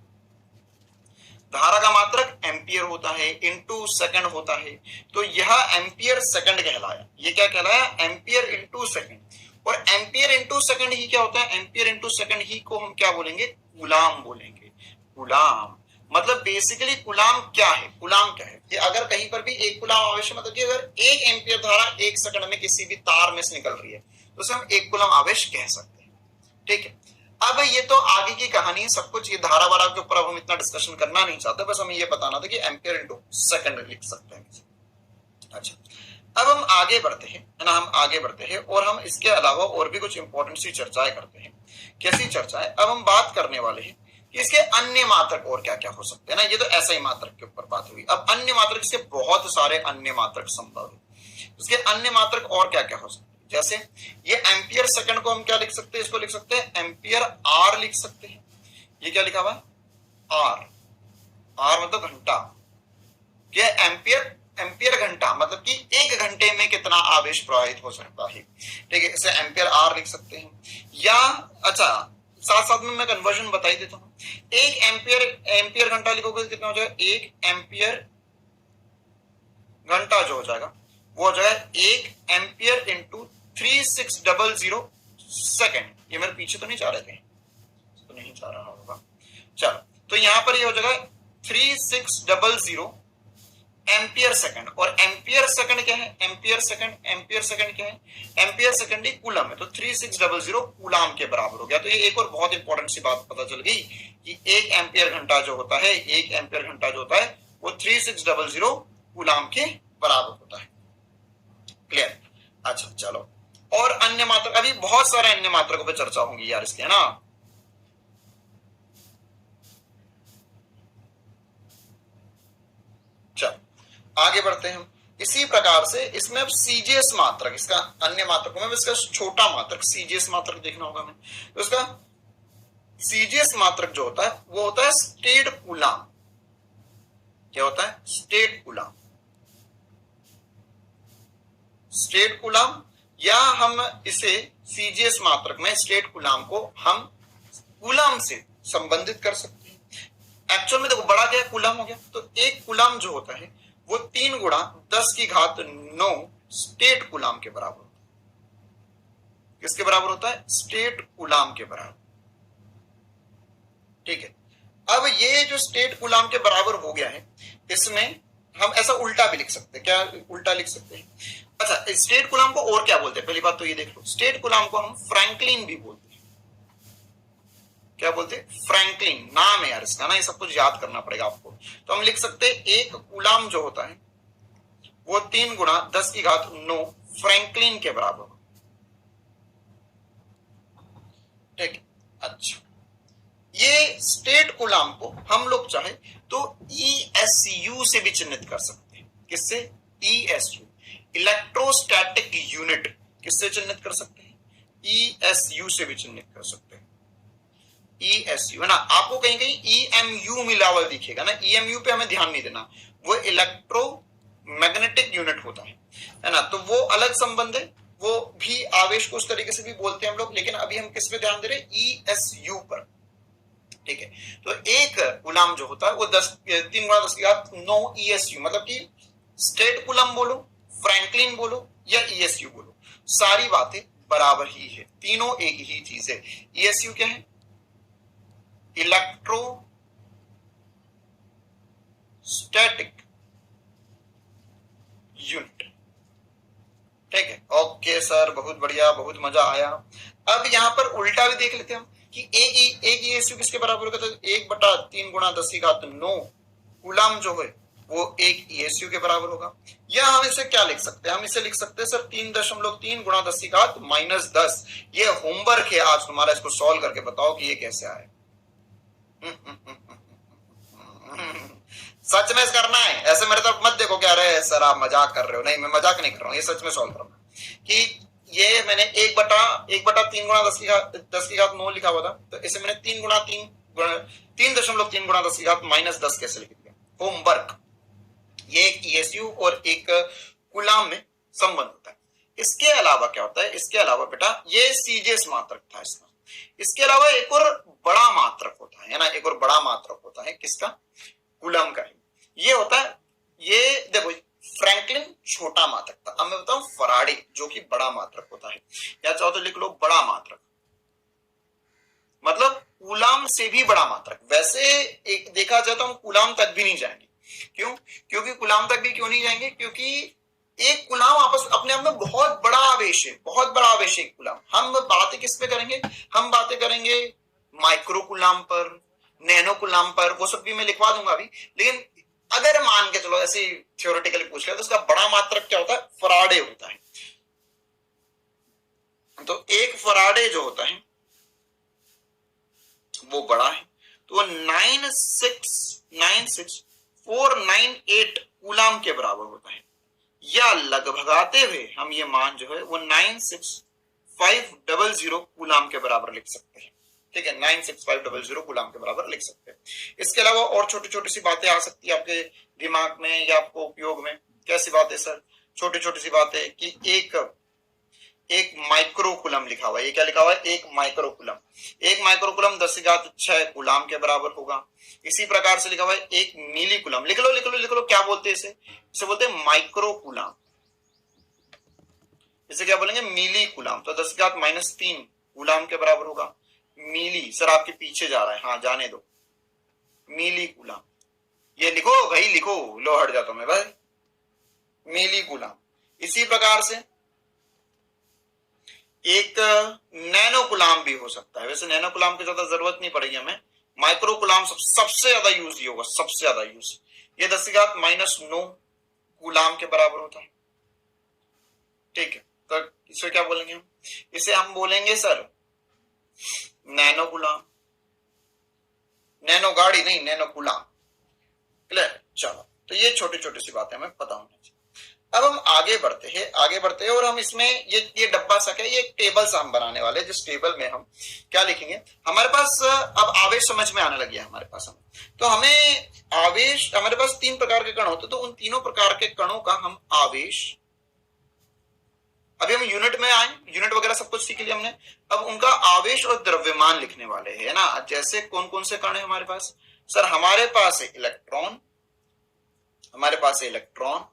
धारा का मात्रक एम्पियर होता है, इनटू सेकंड होता है, तो यह एम्पियर सेकंड कहलाया। ये क्या कहलाया? Ampere into second. और एम्पियर इनटू सेकंड ही क्या होता है? एम्पियर इनटू सेकंड ही को हम क्या बोलेंगे? कूलाम बोलेंगे। कूलाम मतलब बेसिकली कूलाम क्या है? कूलाम क्या है कि अगर कहीं पर भी एक कूलाम आवेश मतलब कि अगर एक एम्पियर धारा एक सेकंड में किसी भी तार में से निकल रही है तो उसे हम एक कूलाम आवेश कह सकते हैं। ठीक है, अब ये तो आगे की कहानी है, सब कुछ ये धारा वारा के ऊपर अब हम इतना डिस्कशन करना नहीं चाहते, बस हमें ये बताना था कि एम्पियर इनटू सेकंड लिख सकते हैं। अच्छा, अब हम आगे बढ़ते हैं, है ना, हम आगे बढ़ते हैं और हम इसके अलावा और भी कुछ इंपॉर्टेंट सी चर्चाएं करते हैं। कैसी चर्चाएं? अब हम बात करने वाले हैं कि इसके अन्य मात्रक और क्या क्या हो सकते हैं ना। ये तो ऐसा ही मात्रक के ऊपर बात हुई। अब अन्य मात्रक, इसके बहुत सारे अन्य मात्रक संभव है। इसके अन्य मात्रक और क्या क्या हो सकते हैं? जैसे ये एम्पियर सेकंड को हम क्या लिख सकते हैं? इसको लिख सकते हैं एम्पियर आर लिख सकते हैं। ये क्या लिखा हुआ है? आर। आर मतलब घंटा। क्या? एम्पियर घंटा मतलब कि एक घंटे में कितना आवेश प्रवाहित हो सकता है। ठीक है, इसे एम्पियर आर लिख सकते हैं। या अच्छा, साथ साथ में मैं कन्वर्जन बता ही देता हूं। एक एम्पियर घंटा लिखोगे तो कितना हो जाएगा? एक एम्पियर घंटा जो हो जाएगा वो हो जाएगा एक एम्पियर इंटू 3600 सेकेंड। ये मेरे पीछे तो नहीं जा रहे थे? तो नहीं जा रहा होगा। चलो, तो यहां पर ये हो जाएगा 3600 एम्पियर सेकंड। और एम्पियर सेकंड क्या है? एम्पियर सेकंड क्या है? एम्पियर सेकंड ही कूलम है, तो 3600 कूलाम के बराबर हो गया। तो ये एक और बहुत इंपॉर्टेंट सी बात पता चल गई कि एक एम्पियर घंटा जो होता है, एक एम्पियर घंटा जो होता है वो 3600 कूलाम के बराबर होता है। क्लियर? अच्छा चलो, और अन्य मात्रक, अभी बहुत सारे अन्य मात्रकों पर चर्चा होंगी यार इसके, है ना। चलो आगे बढ़ते हैं हम। इसी प्रकार से इसमें अब सीजीएस मात्रक, इसका अन्य मात्रकों में इसका छोटा मात्रक सीजीएस मात्रक देखना होगा हमें। तो इसका सीजीएस मात्रक जो होता है वो होता है स्टेट कूलाम। क्या होता है? State coulomb. स्टेट कूलाम, या हम इसे सीजीएस मात्रक में स्टेट कूलाम को हम कूलाम से संबंधित कर सकते हैं। एक्चुअल में देखो बड़ा क्या है? कूलाम हो गया। तो एक कूलाम जो होता है वो 3 गुणा 10⁹ स्टेट कूलाम के बराबर होता है। किसके बराबर होता है? स्टेट कूलाम के बराबर। ठीक है, अब ये जो स्टेट कूलाम के बराबर हो गया है, इसमें हम ऐसा उल्टा भी लिख सकते हैं। क्या उल्टा लिख सकते हैं? अच्छा, स्टेट कूलाम को और क्या बोलते हैं? पहली बात तो ये देख लो, स्टेट कूलाम को हम फ्रैंकलिन भी बोलते हैं। क्या बोलते हैं? फ्रैंकलिन नाम है यार इसका ना, ये सब कुछ याद करना पड़ेगा आपको। तो हम लिख सकते हैं एक कूलाम जो होता है वो 3 गुणा 10⁹ फ्रैंकलिन के बराबर। ठीक, अच्छा, ये स्टेट कूलाम को हम लोग चाहे तो ESU से भी चिन्हित कर सकते हैं। किससे? ESU, electrostatic unit. किससे चिन्हित कर सकते हैं? ESU से भी चिन्हित कर सकते हैं। ESU है ना, आपको कहीं कहीं EMU मिला हुआ दिखेगा ना, EMU पे हमें ध्यान नहीं देना, वो इलेक्ट्रो मैग्नेटिक यूनिट होता है ना, तो वो अलग संबंध है। वो भी आवेश को उस तरीके से भी बोलते हैं हम लोग, लेकिन अभी हम किस पे ध्यान दे रहे हैं? ESU पर। ठीक है, तो एक कूलाम जो होता है वो 3 गुणा 10⁹ ESU, मतलब कि स्टेट कूलाम बोलो, फ्रैंकलिन बोलो या ESU बोलो, सारी बातें बराबर ही है, तीनों एक ही चीज है। ESU क्या है? Electro static unit. ठीक है, ओके सर, बहुत बढ़िया, बहुत मजा आया। अब यहां पर उल्टा भी देख लेते हैं हम कि एक ESU किसके बराबर होगा? तो 1/3 गुणा 10⁹ कूलाम जो है वो एक ESU के बराबर होगा। या हम इसे क्या लिख सकते हैं? हम इसे लिख सकते हैं सर 3.3 गुणा 10⁻−10। ये होमवर्क है आज तुम्हारा, इसको सॉल्व करके बताओ कि ये कैसे आए। सच में करना है, ऐसे मेरे तरफ मत देखो क्या रहे सर आप मजाक कर रहे हो। नहीं, मैं मजाक नहीं कर रहा हूँ, ये सच में सॉल्व करना कि ये मैंने 1/3 गुणा 10⁻9 लिखा हुआ था, तो इसे मैंने 3.3 गुणा 10⁻10 कैसे लिख दिया? होमवर्क। ये एक ESU और एक कूलाम में संबंध होता है। इसके अलावा क्या होता है? इसके अलावा बेटा ये सीजीएस मात्रक था इसका। इसके अलावा एक और बड़ा मात्रक होता है ना, एक और बड़ा मात्रक होता है। किसका? कूलम का ही ये होता है। ये देखो फ्रैंकलिन छोटा मात्रक था, अब मैं बताऊं फराडे जो कि बड़ा मात्रक होता है, या चाहो तो लिख लो बड़ा मात्रक, मतलब कूलाम से भी बड़ा मात्रक। वैसे एक देखा जाए तो हम कूलाम तक भी नहीं जाएंगे। क्यों? क्योंकि कूलाम तक भी क्यों नहीं जाएंगे? क्योंकि एक कूलाम आपस अपने आप में बहुत बड़ा आवेश है, बहुत बड़ा आवेश है एक कूलाम। हम बातें किस पे करेंगे? हम बातें करेंगे माइक्रो कूलाम पर, नैनो कूलाम पर, वो सब भी मैं लिखवा दूंगा अभी। लेकिन अगर मान के चलो ऐसे थ्योरेटिकली पूछ लिया तो उसका बड़ा मात्रक क्या होता है? फराडे होता है। तो एक फराडे जो होता है वो बड़ा है, तो वो 9696498 कूलाम के बराबर होता है, या लगभगाते हुए हम ये मान जो है वो 96500 कूलाम के बराबर लिख सकते हैं। ठीक है, 96500 कूलाम के बराबर लिख सकते हैं। इसके अलावा और छोटी छोटी सी बातें आ सकती है आपके दिमाग में या आपको उपयोग में। कैसी बातें सर? छोटी छोटी सी बातें कि एक माइक्रोकुलम लिखा हुआ है। ये क्या लिखा हुआ है? एक माइक्रोकुलम। एक माइक्रोकुलम 10⁶ कूलाम के बराबर होगा। इसी प्रकार से लिखा हुआ है एक मिलीकुलम। लिख लो लिख लो लिख लो, क्या बोलते हैं इसे? इसे बोलते हैं माइक्रोकुलम। इसे क्या बोलेंगे? मिलीकुलम। तो 10⁻³ कूलाम के बराबर होगा। मिली सर आपके पीछे जा रहा है, हाँ जाने दो। मिलीकुलम ये लिखो भाई, लिखो। लो हट जाता हूं मैं भाई। मिलीकुलम। इसी प्रकार से एक नैनो गुलाम भी हो सकता है। वैसे नैनो गुलाम की ज्यादा जरूरत नहीं पड़ेगी हमें, माइक्रो गुलाम सबसे ज्यादा यूज ही होगा, सबसे ज्यादा यूज। ये 10⁻⁹ गुलाम के बराबर होता है। ठीक है, तो इसे क्या बोलेंगे हम? इसे हम बोलेंगे सर नैनो गुलाम। नैनो गाड़ी नहीं, नैनो गुलाम। क्लियर? चलो, तो ये छोटी छोटी सी बातें हमें पता होनी चाहिए। अब हम आगे बढ़ते हैं, आगे बढ़ते हैं, और हम इसमें ये डब्बा सा है, ये एक टेबल सा हम बनाने वाले हैं, जिस टेबल में हम क्या लिखेंगे? हमारे पास अब आवेश समझ में आने लगी है हमारे पास। हम तो हमें आवेश, हमारे पास 3 प्रकार के कण होते, तो उन तीनों प्रकार के कणों का हम आवेश, अभी हम यूनिट में आए, यूनिट वगैरह सब कुछ सीख लिया हमने। अब उनका आवेश और द्रव्यमान लिखने वाले है ना। जैसे कौन कौन से कण है हमारे पास? सर हमारे पास है इलेक्ट्रॉन, हमारे पास है इलेक्ट्रॉन,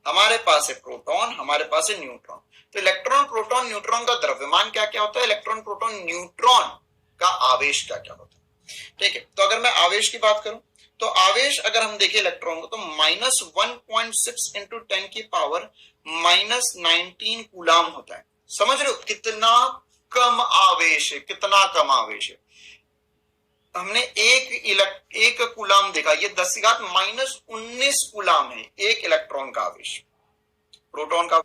हमारे पास है प्रोटॉन, हमारे पास है न्यूट्रॉन। तो इलेक्ट्रॉन प्रोटॉन न्यूट्रॉन का द्रव्यमान क्या क्या होता है? इलेक्ट्रॉन प्रोटॉन न्यूट्रॉन का आवेश क्या क्या होता है? ठीक है, तो अगर मैं आवेश की बात करूं तो आवेश अगर हम देखें इलेक्ट्रॉन को तो -1.6 इंटू 10⁻⁻19 कूलाम होता है। समझ रहे हो कितना कम आवेश है, कितना कम आवेश है। हमने एक कूलाम देखा, ये 10⁻⁻19 कूलाम है एक इलेक्ट्रॉन का आवेश। प्रोटॉन का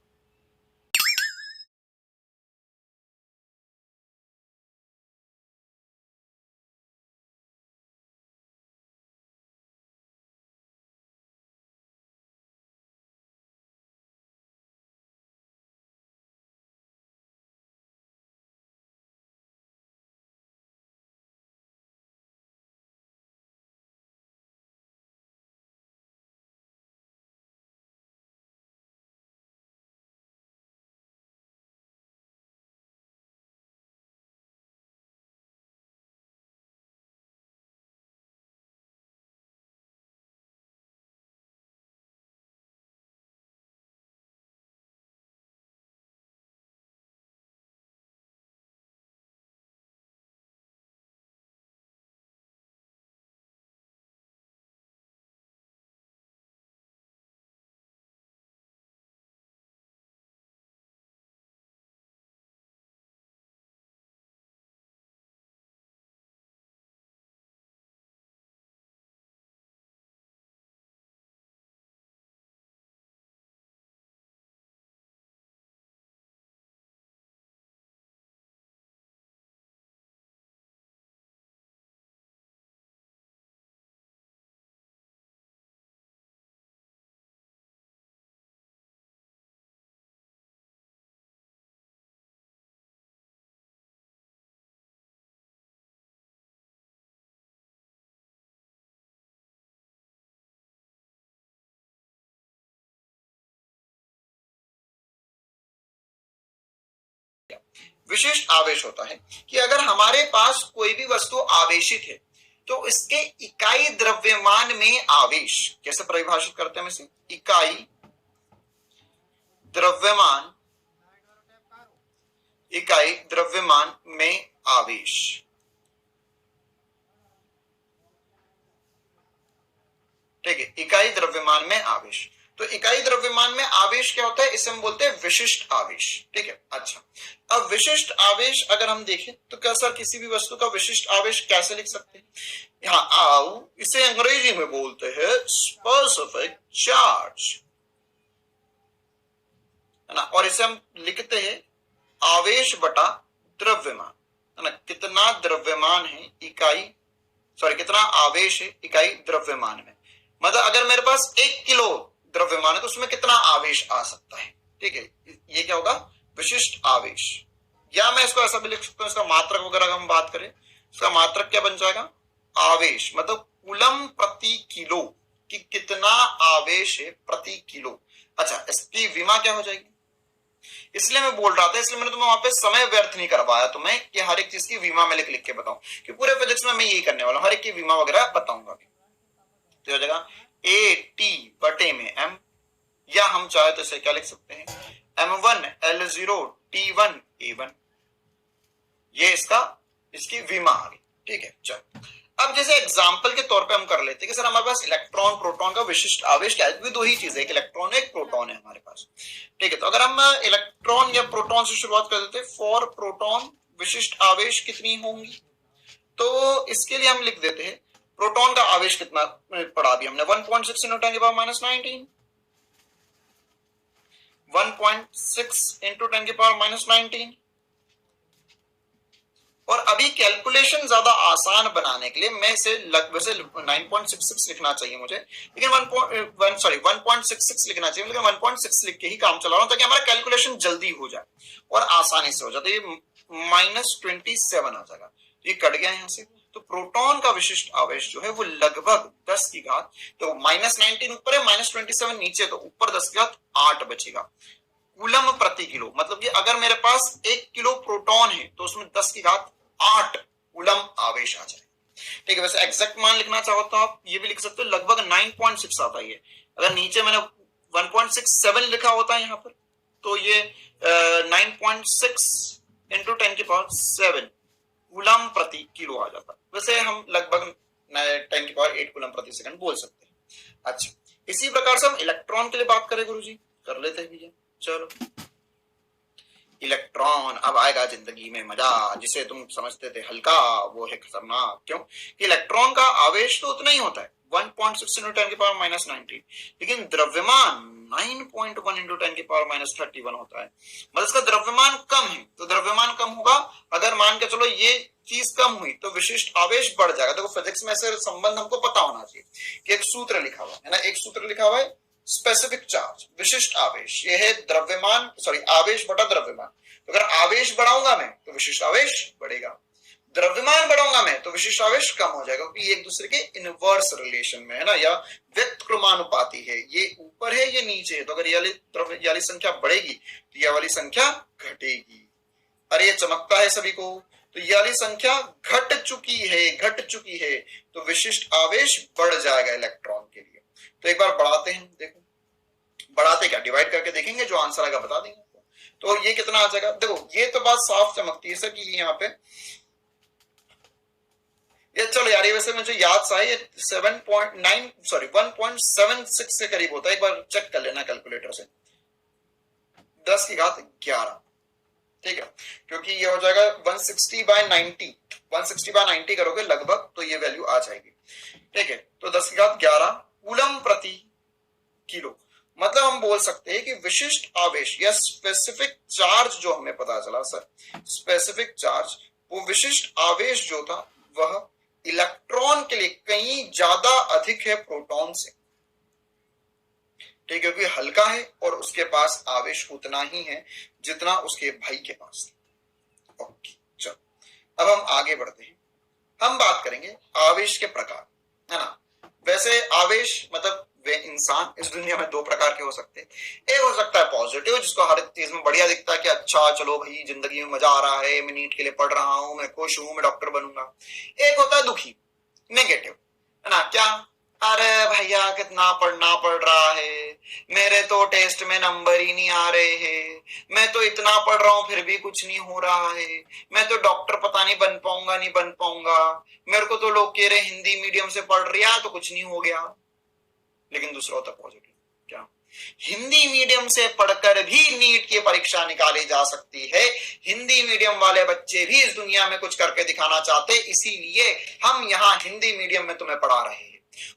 विशिष्ट आवेश होता है कि अगर हमारे पास कोई भी वस्तु आवेशित है, तो इसके इकाई द्रव्यमान में आवेश कैसे परिभाषित करते हैं हम इसे? इकाई द्रव्यमान में आवेश। ठीक है, इकाई द्रव्यमान में आवेश। तो इकाई द्रव्यमान में आवेश क्या होता है? इसे हम बोलते हैं विशिष्ट आवेश। ठीक है, अच्छा, अब विशिष्ट आवेश अगर हम देखें तो क्या सर किसी भी वस्तु का विशिष्ट आवेश कैसे लिख सकते हैं? यहाँ आओ, इसे अंग्रेजी में बोलते हैं स्पेसिफिक चार्ज, है ना। और इसे हम लिखते हैं आवेश बटा द्रव्यमान, है ना। कितना द्रव्यमान है इकाई, सॉरी कितना आवेश है इकाई द्रव्यमान में। मतलब अगर मेरे पास 1 किलो द्रव्यमान है तो उसमें कितना आवेश आ सकता है। ठीक है, ये क्या होगा? विशिष्ट आवेश। या मैं इसको ऐसा भी लिख सकता हूं, इसका मात्रक वगैरह हम बात करें, इसका मात्रक क्या बन जाएगा? आवेश, मतलब कूलम प्रति किलो कि कितना आवेश है प्रति किलो। अच्छा, इसकी विमा क्या हो जाएगी? इसलिए मैं बोल रहा था, इसलिए मैंने तुम्हें वहां पे समय व्यर्थ नहीं करवाया तुम्हें कि हर एक चीज की विमा में लिख के बताऊं, कि पूरे फिजिक्स में मैं यही करने वाला हूं, हर एक की विमा वगैरह बताऊंगा। तो हो जाएगा ए टी बटे में एम, या हम चाहे तो इसे क्या लिख सकते हैं? M1 L0 T1 A1, ये इसकी विमा आ गई। ठीक है, चलो अब जैसे एग्जांपल के तौर पे हम कर लेते हैं कि सर हमारे पास इलेक्ट्रॉन प्रोटॉन का विशिष्ट आवेश क्या है? दो ही चीज है, एक इलेक्ट्रॉन है एक प्रोटॉन है हमारे पास। ठीक है, तो अगर हम इलेक्ट्रॉन या प्रोटॉन से शुरुआत कर देते हैं, फॉर प्रोटॉन विशिष्ट आवेश कितनी होंगी? तो इसके लिए हम लिख देते हैं प्रोटॉन का आवेश कितना पढ़ा दिया हमने, 1.6 into 10 की पावर -19, 1.6 into 10 की पावर -19। और अभी कैलकुलेशन ज्यादा आसान बनाने के लिए मैं इसे वैसे 9.66 लिखना चाहिए मुझे, लेकिन 1.66 लिखना चाहिए, लेकिन 1.6 लिख के ही काम चला रहा हूं ताकि हमारा कैलकुलेशन जल्दी हो जाए और आसानी से हो जाए। तो ये -27 आ जाएगा, ये कट गया यहां से। तो प्रोटॉन का विशिष्ट आवेश जो है वो लगभग 10 की घात, तो -19 ऊपर है, -27 नीचे, तो ऊपर 10 की घात 8 बचेगा कूलम प्रति किलो। मतलब कि अगर मेरे पास 1 किलो प्रोटॉन है तो उसमें 10 की घात 8 कूलम आवेश आ जाए। ठीक है, वैसे एग्जैक्ट मान लिखना चाहो तो आप ये भी लिख सकते हो, लगभग 9.6 आता है। अगर नीचे मैंने 1.67 लिखा होता है यहाँ पर, तो ये 9.6 इंटू 10 की पावर 7 कूलम प्रति किलो आ जाता। वैसे हम लगभग 10 की पावर 8 कूलम प्रति सेकंड बोल सकते हैं। अच्छा, इसी प्रकार से हम इलेक्ट्रॉन के लिए बात करें गुरुजी, कर लेते हैं भैया। चलो, इलेक्ट्रॉन अब आएगा जिंदगी में मजा, जिसे तुम समझते थे हल्का वो है खतरनाक। क्यों? इलेक्ट्रॉन का आवेश तो उतना ही होता है, 1.6 into 10 की पावर -19, लेकिन द्रव्यमान 9.1 into 10 की पावर -31 होता है। मतलब इसका द्रव्यमान कम है, तो द्रव्यमान कम होगा, अगर मान के चलो ये चीज कम हुई तो विशिष्ट आवेश बढ़ जाएगा। देखो फिजिक्स में ऐसे संबंध हमको पता होना चाहिए कि एक सूत्र लिखा हुआ है ना, एक सूत्र लिखा हुआ है स्पेसिफिक चार्ज, विशिष्ट आवेश, यह है द्रव्यमान, सॉरी आवेश बटा द्रव्यमान। तो अगर आवेश बढ़ाऊंगा मैं तो विशिष्ट आवेश बढ़ेगा, द्रव्यमान बढ़ाऊंगा मैं तो विशिष्ट आवेश कम हो जाएगा, क्योंकि एक दूसरे के इनवर्स रिलेशन में है ना, या व्युत्क्रमानुपाती है, ये ऊपर है ये नीचे है। तो अगर ये वाली संख्या बढ़ेगी तो ये वाली संख्या घटेगी। अरे ये चमकता है सभी को, तो ये वाली संख्या घट चुकी है, तो विशिष्ट आवेश बढ़ जाएगा इलेक्ट्रॉन के लिए। तो एक बार बढ़ाते हैं, देखो बढ़ाते क्या, डिवाइड करके देखेंगे, जो आंसर आएगा बता देंगे। तो ये कितना आ जाएगा? देखो ये तो बात साफ चमकती है सर कि यहाँ पे ये, चलो यार ये वैसे मुझे याद सा है, ये 1.76 से करीब होता है, एक बार चेक कर लेना कैलकुलेटर से, 10 की घात 11। ठीक है, क्योंकि ये हो जाएगा 160/90, 160/90 करोगे लगभग तो ये वैल्यू आ जाएगी। ठीक है, तो 10 की घात 11 कूलम प्रति किलो। मतलब हम बोल सकते हैं कि विशिष्ट आवेश या स्पेसिफिक चार्ज जो हमें पता चला सर, स्पेसिफिक चार्ज, वो विशिष्ट आवेश जो था वह इलेक्ट्रॉन के लिए कहीं ज्यादा अधिक है प्रोटॉन से। ठीक है, क्योंकि हल्का है और उसके पास आवेश उतना ही है जितना उसके भाई के पास था। ओके, चलो अब हम आगे बढ़ते हैं, हम बात करेंगे आवेश के प्रकार, है ना। वैसे आवेश मतलब वे इंसान इस दुनिया में 2 प्रकार के हो सकते हैं। एक हो सकता है पॉजिटिव, जिसको हर चीज में बढ़िया दिखता है कि अच्छा चलो भाई जिंदगी में मजा आ रहा है, मैं नीट के लिए पढ़ रहा हूं, मैं खुश हूं, मैं डॉक्टर बनूंगा। एक होता है दुखी, नेगेटिव, है ना। क्या, अरे भैया कितना पढ़ना पड़ रहा है, मेरे तो टेस्ट में नंबर ही नहीं आ रहे हैं, मैं तो इतना पढ़ रहा हूं फिर भी कुछ नहीं हो रहा है, मैं तो डॉक्टर पता नहीं बन पाऊंगा नहीं बन पाऊंगा, मेरे को तो लोग कह रहे हिंदी मीडियम से पढ़ रहा तो कुछ नहीं हो गया। लेकिन दूसरा होता पॉजिटिव, क्या, हिंदी मीडियम से पढ़कर भी नीट की परीक्षा निकाली जा सकती है, हिंदी मीडियम वाले बच्चे भी इस दुनिया में कुछ करके दिखाना चाहते, इसीलिए हम यहाँ हिंदी मीडियम में तुम्हें पढ़ा रहे हैं।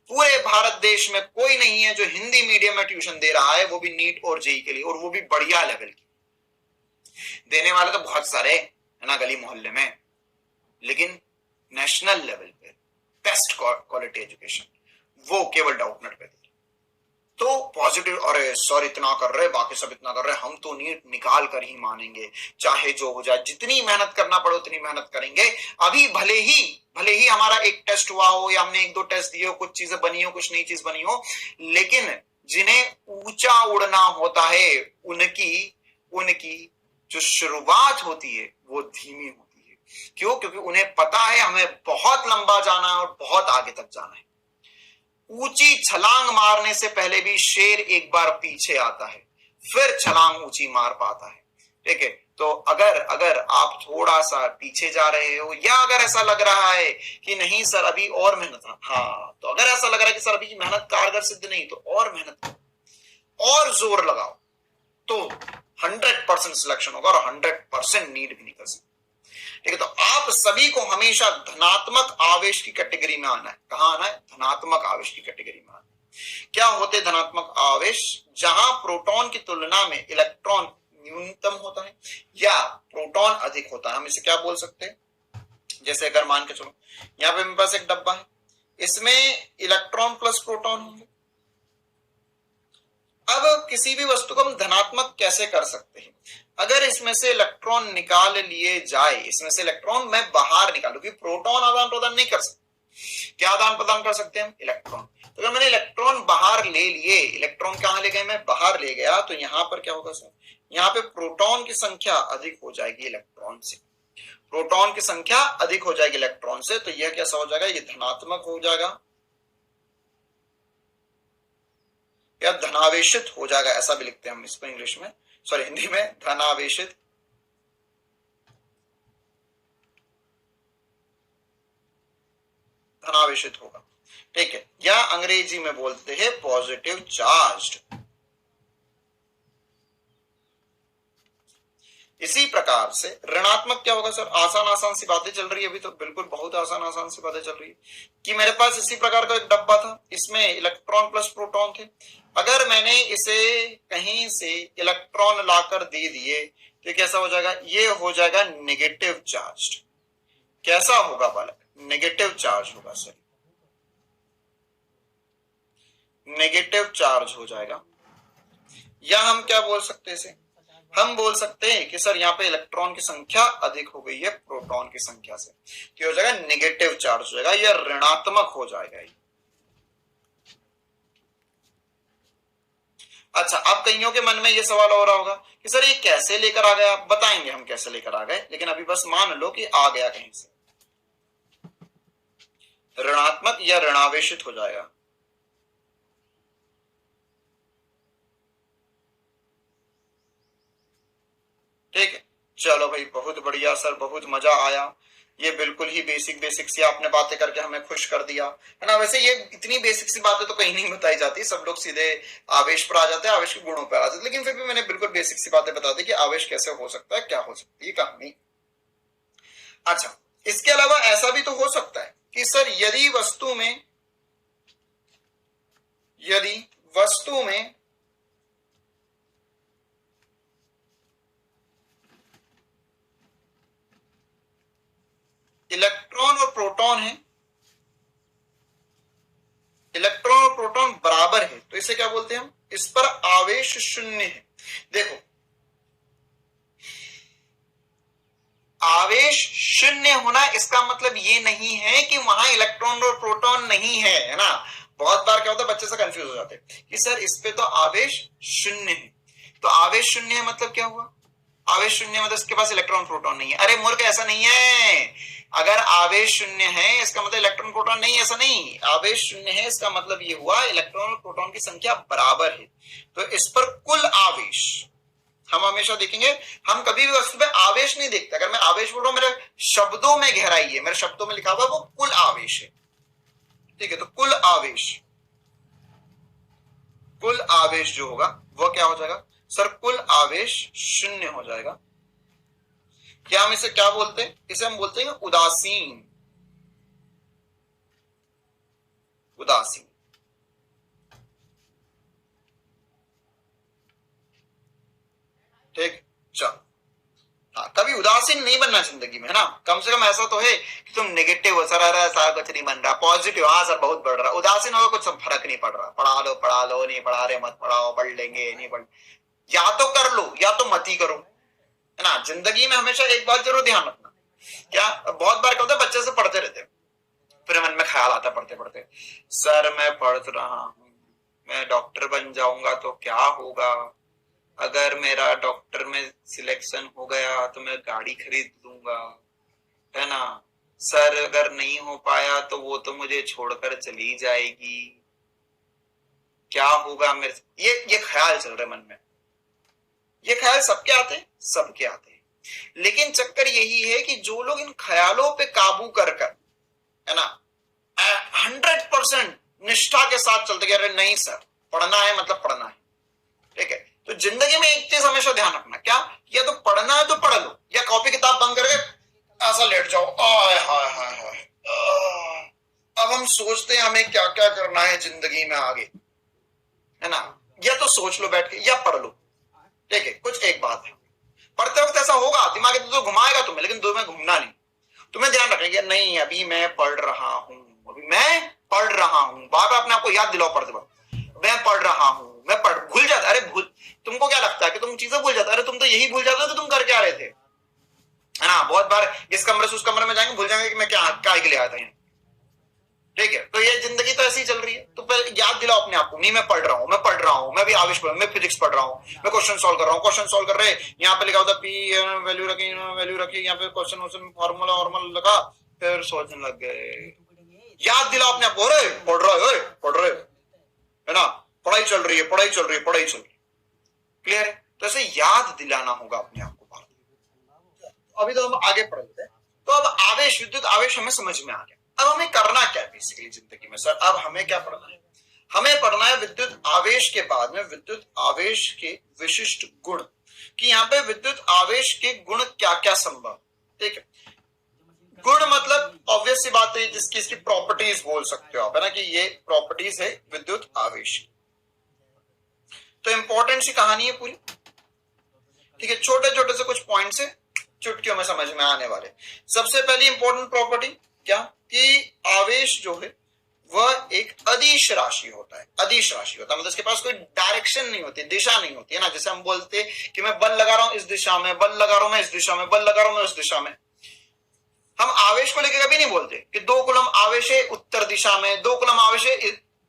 पूरे भारत देश में कोई नहीं है जो हिंदी मीडियम में ट्यूशन दे रहा है, वो भी नीट और जेई के लिए, और वो भी बढ़िया लेवल की। देने वाले तो बहुत सारे है ना गली मोहल्ले में, लेकिन नेशनल लेवल पे बेस्ट क्वालिटी एजुकेशन वो केवल डाउटनेट पे दी। तो पॉजिटिव, अरे सर इतना कर रहे, बाकी सब इतना कर रहे, हम तो नीट निकाल कर ही मानेंगे, चाहे जो हो जाए, जितनी मेहनत करना पड़े उतनी मेहनत करेंगे। अभी भले ही हमारा एक टेस्ट हुआ हो या हमने 1-2 टेस्ट दिए हो, कुछ चीजें बनी हो, कुछ नई चीज बनी हो, लेकिन जिन्हें ऊंचा उड़ना होता है उनकी जो शुरुआत होती है वो धीमी होती है। क्यों? क्योंकि उन्हें पता है हमें बहुत लंबा जाना है और बहुत आगे तक जाना है। ऊंची छलांग मारने से पहले भी शेर एक बार पीछे आता है, फिर छलांग ऊंची मार पाता है। ठीक है, तो अगर आप थोड़ा सा पीछे जा रहे हो, या अगर ऐसा लग रहा है कि नहीं सर अभी और मेहनत, हाँ, तो अगर ऐसा लग रहा है कि सर अभी की मेहनत कारगर सिद्ध नहीं, तो और मेहनत करो और जोर लगाओ, तो 100% सिलेक्शन होगा और 100% नीट भी निकल सकता। ठीक है, तो आप सभी को हमेशा धनात्मक आवेश की कैटेगरी में आना है। कहां आना है? धनात्मक आवेश की कैटेगरी में आना है। क्या होते धनात्मक आवेश? जहां प्रोटॉन की तुलना में इलेक्ट्रॉन न्यूनतम होता है या प्रोटॉन अधिक होता है। हम इसे क्या बोल सकते हैं? जैसे अगर मान के चलो यहां पे मेरे पास एक डब्बा है, इसमें इलेक्ट्रॉन प्लस प्रोटॉन होंगे। अब किसी भी वस्तु को हम धनात्मक कैसे कर सकते हैं? अगर इसमें से इलेक्ट्रॉन निकाल लिए जाए, इसमें से इलेक्ट्रॉन मैं बाहर निकालू, क्योंकि प्रोटॉन आदान प्रदान नहीं कर सकते। क्या आदान प्रदान कर सकते हैं हम? इलेक्ट्रॉन। तो अगर मैंने इलेक्ट्रॉन बाहर ले लिए, इलेक्ट्रॉन कहां ले गए? मैं बाहर ले गया, तो यहां पर क्या होगा सर? यहाँ पे प्रोटॉन की संख्या अधिक हो जाएगी इलेक्ट्रॉन से। प्रोटॉन की संख्या अधिक हो जाएगी इलेक्ट्रॉन से, तो यह कैसा हो जाएगा? ये धनात्मक हो जाएगा या धनावेशित हो जाएगा, ऐसा भी लिखते हैं हम इसको इंग्लिश में, सॉरी हिंदी में, धनावेशित। धनावेशित होगा। ठीक है, या अंग्रेजी में बोलते हैं पॉजिटिव चार्ज्ड। इसी प्रकार से ऋणात्मक क्या होगा सर? आसान सी बातें चल रही है अभी तो, बिल्कुल बहुत आसान सी बातें चल रही है कि मेरे पास इसी प्रकार का एक डब्बा था, इसमें इलेक्ट्रॉन प्लस प्रोटॉन थे। अगर मैंने इसे कहीं से इलेक्ट्रॉन लाकर दे दिए तो कैसा हो जाएगा? ये हो जाएगा नेगेटिव चार्ज। कैसा होगा बालक? नेगेटिव चार्ज होगा सर, नेगेटिव चार्ज हो जाएगा। या हम क्या बोल सकते हैं इसे? हम बोल सकते हैं कि सर यहाँ पे इलेक्ट्रॉन की संख्या अधिक हो गई है प्रोटॉन की संख्या से, क्या हो जाएगा? नेगेटिव चार्ज हो जाएगा या ऋणात्मक हो जाएगा। अच्छा, अब कईयों के मन में ये सवाल हो रहा होगा कि सर ये कैसे लेकर आ गया? बताएंगे हम कैसे लेकर आ गए, लेकिन अभी बस मान लो कि आ गया कहीं से, ऋणात्मक या ऋणावेशित हो जाएगा। ठीक है, चलो भाई बहुत बढ़िया सर, बहुत मजा आया। ये बिल्कुल ही बेसिक सी आपने बातें करके हमें खुश कर दिया, है ना। वैसे ये इतनी बेसिक सी बातें तो कहीं नहीं बताई जाती, सब लोग सीधे आवेश पर आ जाते हैं, आवेश के गुणों पर आ जाते हैं, लेकिन फिर भी मैंने बिल्कुल बेसिक सी बातें बता दी कि आवेश कैसे हो सकता है, क्या हो सकती है कहानी। अच्छा, इसके अलावा ऐसा भी तो हो सकता है कि सर यदि वस्तु में इलेक्ट्रॉन और प्रोटॉन है, इलेक्ट्रॉन और प्रोटॉन बराबर है, तो इसे क्या बोलते हैं हम? इस पर आवेश शून्य है। देखो, आवेश शून्य होना इसका मतलब ये नहीं है कि वहां इलेक्ट्रॉन और प्रोटॉन नहीं है ना। बहुत बार क्या होता है, बच्चे से कंफ्यूज हो जाते हैं कि सर इस पे तो आवेश शून्य है, तो आवेश शून्य है मतलब क्या हुआ? आवेश शून्य मतलब इसके पास इलेक्ट्रॉन प्रोटॉन नहीं है। अरे मूर्ख, ऐसा नहीं है। अगर आवेश शून्य है इसका मतलब इलेक्ट्रॉन प्रोटॉन नहीं, ऐसा नहीं। आवेश शून्य है इसका मतलब ये हुआ इलेक्ट्रॉन और प्रोटॉन की संख्या बराबर है। तो इस पर कुल आवेश हम हमेशा देखेंगे। हम कभी भी वस्तु पे आवेश नहीं देखते। अगर मैं आवेश बोल रहा हूं, मेरे शब्दों में गहराई है, मेरे शब्दों में लिखा हुआ वो कुल आवेश है। ठीक है, तो कुल आवेश जो होगा वो क्या हो जाएगा सर? कुल आवेश शून्य हो जाएगा। क्या हम इसे क्या बोलते हैं? इसे हम बोलते हैं उदासीन। ठीक, चलो। हाँ, कभी उदासीन नहीं बनना जिंदगी में, है ना। कम से कम ऐसा तो है कि तुम नेगेटिव हो, सर अरे ऐसा कुछ नहीं बन रहा, पॉजिटिव, हाँ सर बहुत बढ़ रहा। उदासीन हो कुछ फर्क नहीं पड़ रहा, पढ़ा लो, नहीं पढ़ा रहे मत पढ़ाओ, पढ़ लेंगे नहीं पढ़, या तो कर लो या तो मत ही करो, है ना। जिंदगी में हमेशा एक बात जरूर ध्यान रखना। क्या बहुत बार क्या होता है, बच्चे से पढ़ते रहते हैं, फिर मन में ख्याल आता पढ़ते पढ़ते, सर मैं पढ़ रहा हूँ, मैं डॉक्टर बन जाऊंगा तो क्या होगा, अगर मेरा डॉक्टर में सिलेक्शन हो गया तो मैं गाड़ी खरीद लूंगा, है ना। सर अगर नहीं हो पाया तो वो तो मुझे छोड़कर चली जाएगी, क्या होगा मेरे। ये ख्याल चल रहे मन में। ये ख्याल सबके आते हैं, सबके आते हैं। लेकिन चक्कर यही है कि जो लोग इन ख्यालों पे काबू कर, है ना, 100% निष्ठा के साथ चलते गए, अरे नहीं सर पढ़ना है मतलब पढ़ना है। ठीक है, तो जिंदगी में एक चीज हमेशा ध्यान रखना, क्या, या तो पढ़ना है तो पढ़ लो, या कॉपी किताब बंद करके ऐसा लेट जाओ। हाय हाय हाय हाय, अब हम सोचते हैं हमें क्या क्या करना है जिंदगी में आगे, है ना। या तो सोच लो बैठ के या पढ़ लो। ठीक है, कुछ एक बात है, पढ़ते वक्त ऐसा होगा, दिमाग तो घुमाएगा तुम्हें, लेकिन तुम्हें घूमना नहीं। तुम्हें ध्यान रखना कि नहीं अभी मैं पढ़ रहा हूं, अभी मैं पढ़ रहा हूं। बार बार अपने आपको याद दिलाओ पढ़ते वक्त, मैं पढ़ रहा हूं, मैं पढ़, भूल जाता, अरे भूल, तुमको क्या लगता है कि तुम चीजें भूल जाते, अरे तुम तो यही भूल जाते हो कि तुम कर क्या रहे थे, है ना। बहुत बार इस कमरे से उस कमरे में जाएंगे, भूल जाएंगे कि मैं क्या के लिए आया था। ठीक है, तो ये जिंदगी तो ऐसी ही चल रही है। तो पहले याद दिलाओ अपने आप को, नहीं मैं पढ़ रहा हूं, मैं पढ़ रहा हूं, मैं भी आवेश पढ़, मैं फिजिक्स पढ़ रहा हूं, मैं क्वेश्चन सॉल्व कर रहा हूं, क्वेश्चन सॉल्व कर रहे, यहाँ पे लिखा होता पी वैल्यू रखी, यहाँ पे क्वेश्चन फॉर्मूला लगा, फिर सोचने लग गए। याद दिलाओ अपने आप को, अरे पढ़ रहे, है ना, पढ़ाई चल रही है, पढ़ाई चल रही है। क्लियर है? तो ऐसे याद दिलाना होगा अपने आप को बात। अभी तो हम आगे पढ़ लेते हैं। तो अब आवेश, विद्युत आवेश हमें समझ में आ गया। अब हमें करना क्या है बेसिकली जिंदगी में? सर अब हमें क्या पढ़ना है? हमें पढ़ना है विद्युत आवेश के बाद में विद्युत आवेश के विशिष्ट गुण, कि यहाँ पे विद्युत आवेश के गुण क्या क्या संभव। ठीक है, गुण मतलब ऑब्वियस सी बात है, जिसकी इसकी प्रॉपर्टीज बोल सकते हो आप, है ना, कि ये प्रॉपर्टीज है विद्युत आवेश। तो इंपॉर्टेंट सी कहानी है पूरी। ठीक है, छोटे छोटे से कुछ पॉइंट्स है, चुटकियों में समझ में आने वाले। सबसे पहली इंपॉर्टेंट प्रॉपर्टी क्या, कि आवेश जो है वह एक अदिश राशि होता है। अदिश राशि होता है मतलब इसके पास कोई डायरेक्शन नहीं होती, दिशा नहीं होती, है ना। जैसे हम बोलते कि मैं बल लगा रहा हूं इस दिशा में, बल लगा रहा हूं मैं इस दिशा में, बल लगा रहा हूं मैं उस दिशा में। हम आवेश को लेकर कभी नहीं बोलते कि 2 कूलम आवेश है उत्तर दिशा में, 2 कूलम आवेश है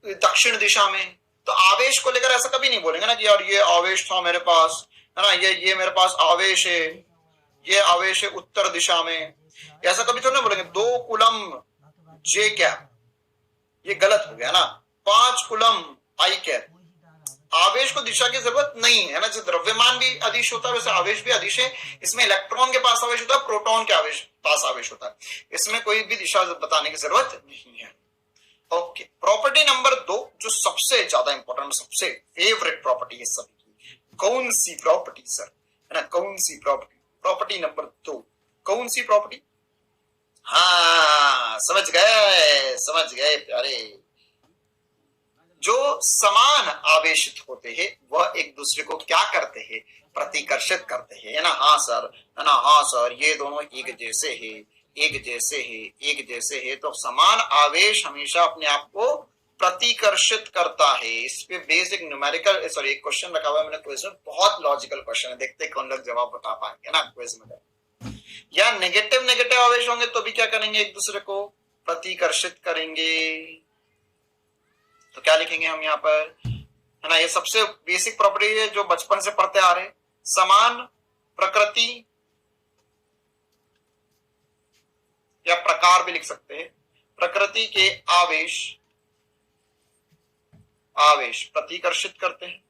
दक्षिण दिशा में। तो आवेश को लेकर ऐसा कभी नहीं बोलेंगे ना कि यार ये आवेश था मेरे पास, है ना, ये मेरे पास आवेश है, ये आवेश है उत्तर दिशा में, ऐसा कभी तो नहीं बोलेंगे। 2 कूलम जे क्या, ये गलत हो गया ना। 5 कूलम आई कैप, आवेश को दिशा की जरूरत नहीं है ना। जैसे द्रव्यमान भी अदिश होता है वैसे आवेश भी अदिश है। इसमें इलेक्ट्रॉन के पास आवेश होता है, प्रोटॉन के पास आवेश होता है, इसमें कोई भी दिशा बताने की जरूरत नहीं है। ओके, प्रॉपर्टी नंबर 2 जो सबसे ज्यादा इंपॉर्टेंट, सबसे फेवरेट प्रॉपर्टी है सभी, कौन सी प्रॉपर्टी सर, है ना, कौन सी प्रॉपर्टी? प्रॉपर्टी नंबर 2 कौन सी प्रॉपर्टी? हाँ समझ गए प्यारे। जो समान आवेशित होते हैं वह एक दूसरे को क्या करते हैं, प्रतिकर्षित करते हैं, है ना। हाँ सर, है ना, हाँ सर, ये दोनों एक जैसे है, तो समान आवेश हमेशा अपने आप को प्रतिकर्षित करता है। इस पे बेसिक न्यूमेरिकल, सॉरी एक क्वेश्चन रखा हुआ है मैंने क्विज में, बहुत लॉजिकल क्वेश्चन है, देखते हैं कौन लोग जवाब बता पाएंगे ना क्विज में। या नेगेटिव आवेश होंगे तो भी क्या करेंगे, एक दूसरे को प्रतिकर्षित करेंगे। तो क्या लिखेंगे हम यहाँ पर, है ना, ये सबसे बेसिक प्रॉपर्टी है जो बचपन से पढ़ते आ रहे, समान प्रकृति या प्रकार भी लिख सकते हैं, प्रकृति के आवेश प्रतिकर्षित करते हैं।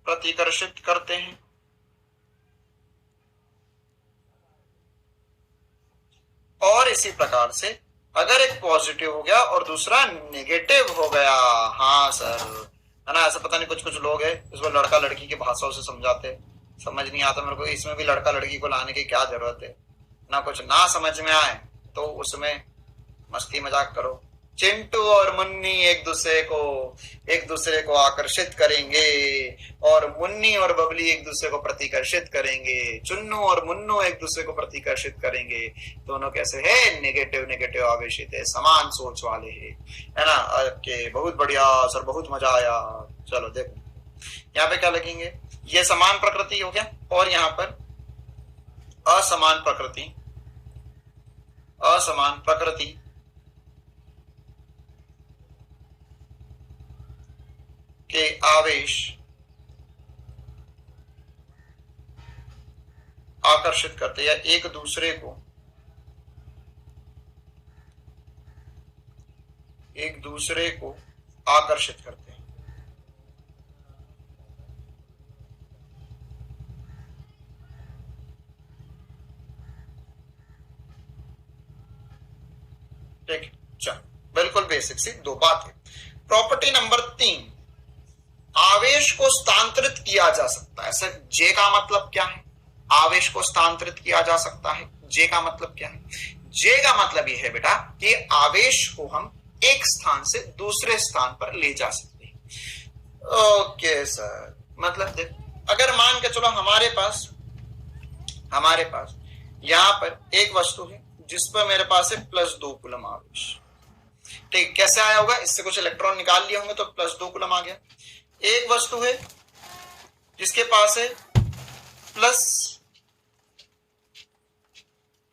प्रतिकर्षित करते हैं और इसी प्रकार से अगर एक पॉजिटिव हो गया और दूसरा नेगेटिव हो गया, हाँ सर है ना, ऐसा पता नहीं कुछ कुछ लोग हैं इसको लड़का लड़की की भाषाओं से समझाते, समझ नहीं आता मेरे को इसमें भी लड़का लड़की को लाने की क्या जरूरत है ना, कुछ ना समझ में आए तो उसमें मस्ती मजाक करो। चिंटू और मुन्नी एक दूसरे को आकर्षित करेंगे और मुन्नी और बबली एक दूसरे को प्रतिकर्षित करेंगे, चुन्नू और मुन्नू एक दूसरे को प्रतिकर्षित करेंगे। दोनों कैसे है, नेगेटिव आवेशित है, समान सोच वाले है ना। ओके बहुत बढ़िया सर, बहुत मजा आया। चलो देखो यहाँ पे क्या लिखेंगे, ये समान प्रकृति हो गया और यहाँ पर असमान प्रकृति के आवेश आकर्षित करते या एक दूसरे को आकर्षित करते हैं। ठीक है, चलो बिल्कुल बेसिक सी दो बात है। प्रॉपर्टी नंबर 3, आवेश को स्थानांतरित किया जा सकता है। सर जे का मतलब क्या है, आवेश को स्थानांतरित किया जा सकता है, जे का मतलब क्या है? जे का मतलब यह है बेटा कि आवेश को हम एक स्थान से दूसरे स्थान पर ले जा सकते हैं। ओके सर, मतलब देख अगर मान के चलो हमारे पास यहां पर एक वस्तु है जिस पर मेरे पास है +2 कूलम आवेश। ठीक, कैसे आया होगा, इससे कुछ इलेक्ट्रॉन निकाल लिए होंगे तो +2 कूलम आ गया। एक वस्तु है जिसके पास है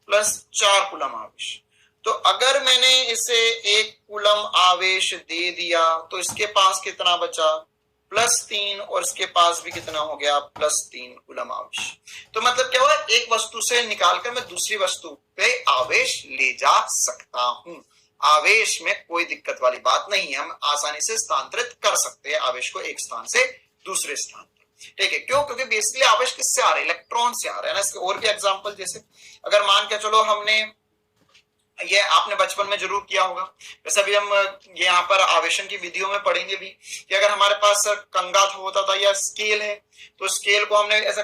+4 कूलम आवेश। तो अगर मैंने इसे 1 कूलम आवेश दे दिया तो इसके पास कितना बचा, +3, और इसके पास भी कितना हो गया, +3 कूलम आवेश। तो मतलब क्या हुआ, एक वस्तु से निकालकर मैं दूसरी वस्तु पे आवेश ले जा सकता हूं। आवेश में कोई दिक्कत वाली बात नहीं है, हम आसानी से स्थानांतरित कर सकते हैं आवेश को एक स्थान से दूसरे स्थान पर। ठीक है, क्यों? क्योंकि बेसिकली आवेश किससे आ रहा है, इलेक्ट्रॉन से आ रहा है ना। इसके और भी एग्जांपल, जैसे अगर मान के चलो हमने ये आपने बचपन में जरूर किया होगा, वैसे अभी हम यहाँ पर आवेशन की विधियों में पढ़ेंगे भी कि अगर हमारे पास कंगा होता था या स्केल है तो स्केल को हमने ऐसा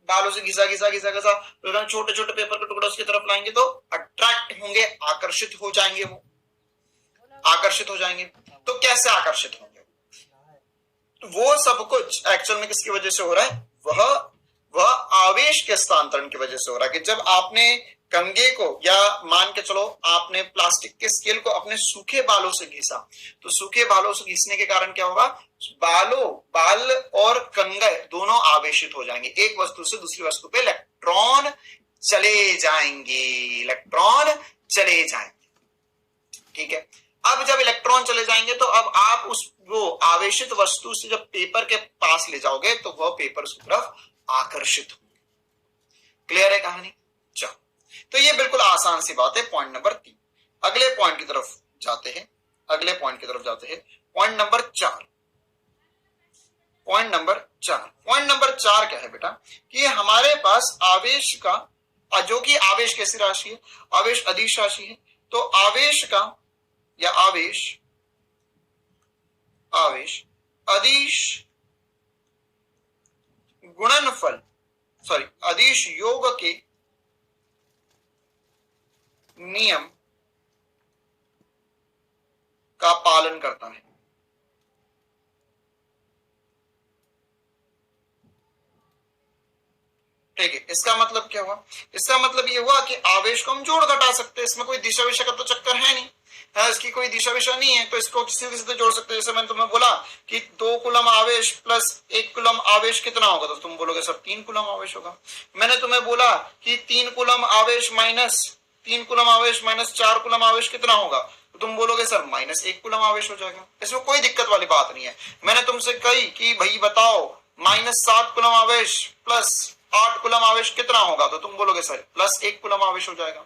बालों से घिसा तो छोटे छोटे पेपर के टुकड़े उसकी तरफ लाएंगे तो अट्रैक्ट होंगे, आकर्षित हो जाएंगे, वो आकर्षित हो जाएंगे। तो कैसे आकर्षित होंगे, वो सब कुछ एक्चुअल में किसकी वजह से हो रहा है, वह आवेश के स्थानांतरण की वजह से हो रहा है। कि जब आपने कंगे को या मान के चलो आपने प्लास्टिक के स्केल को अपने सूखे बालों से घिसा, तो सूखे बालों से घिसने के कारण क्या होगा, बाल और कंगे दोनों आवेशित हो जाएंगे, एक वस्तु से दूसरी वस्तु पे इलेक्ट्रॉन चले जाएंगे, ठीक है। अब जब इलेक्ट्रॉन चले जाएंगे तो अब आप वो आवेशित वस्तु से जब पेपर के पास ले जाओगे तो वह पेपर उसकी तरफ आकर्षित होंगे। क्लियर है कहानी? चलो, तो ये बिल्कुल आसान सी बात है। Point number 3। अगले पॉइंट की तरफ जाते हैं, पॉइंट नंबर 4। पॉइंट नंबर 4 क्या है बेटा, कि हमारे पास आवेश का, जो कि आवेश कैसी राशि है, आवेश अदिश राशि है। तो आवेश का या आवेश अदिश गुणनफल, अदिश योग के नियम का पालन करता है। ठीक है, इसका मतलब क्या हुआ, इसका मतलब ये हुआ कि आवेश को हम जोड़ घटा सकते हैं, इसमें कोई दिशा विशा का तो चक्कर है नहीं, है इसकी कोई दिशा विशा नहीं है, तो इसको सीधे सीधे जोड़ सकते हैं। जैसे मैंने तुम्हें बोला कि 2 कूलम आवेश प्लस 1 कूलम आवेश कितना होगा, तो तुम बोलोगे सर 3 कूलम आवेश होगा। मैंने तुम्हें बोला कि 3 कूलम आवेश माइनस 4 कूलम आवेश कितना होगा, तो तुम बोलोगे सर -1 कूलम आवेश हो जाएगा, इसमें कोई दिक्कत वाली बात नहीं है। मैंने तुमसे कही कि भाई बताओ -7 कूलम आवेश प्लस 8 कूलम आवेश कितना होगा, तो तुम बोलोगे सर +1 कूलम आवेश हो जाएगा।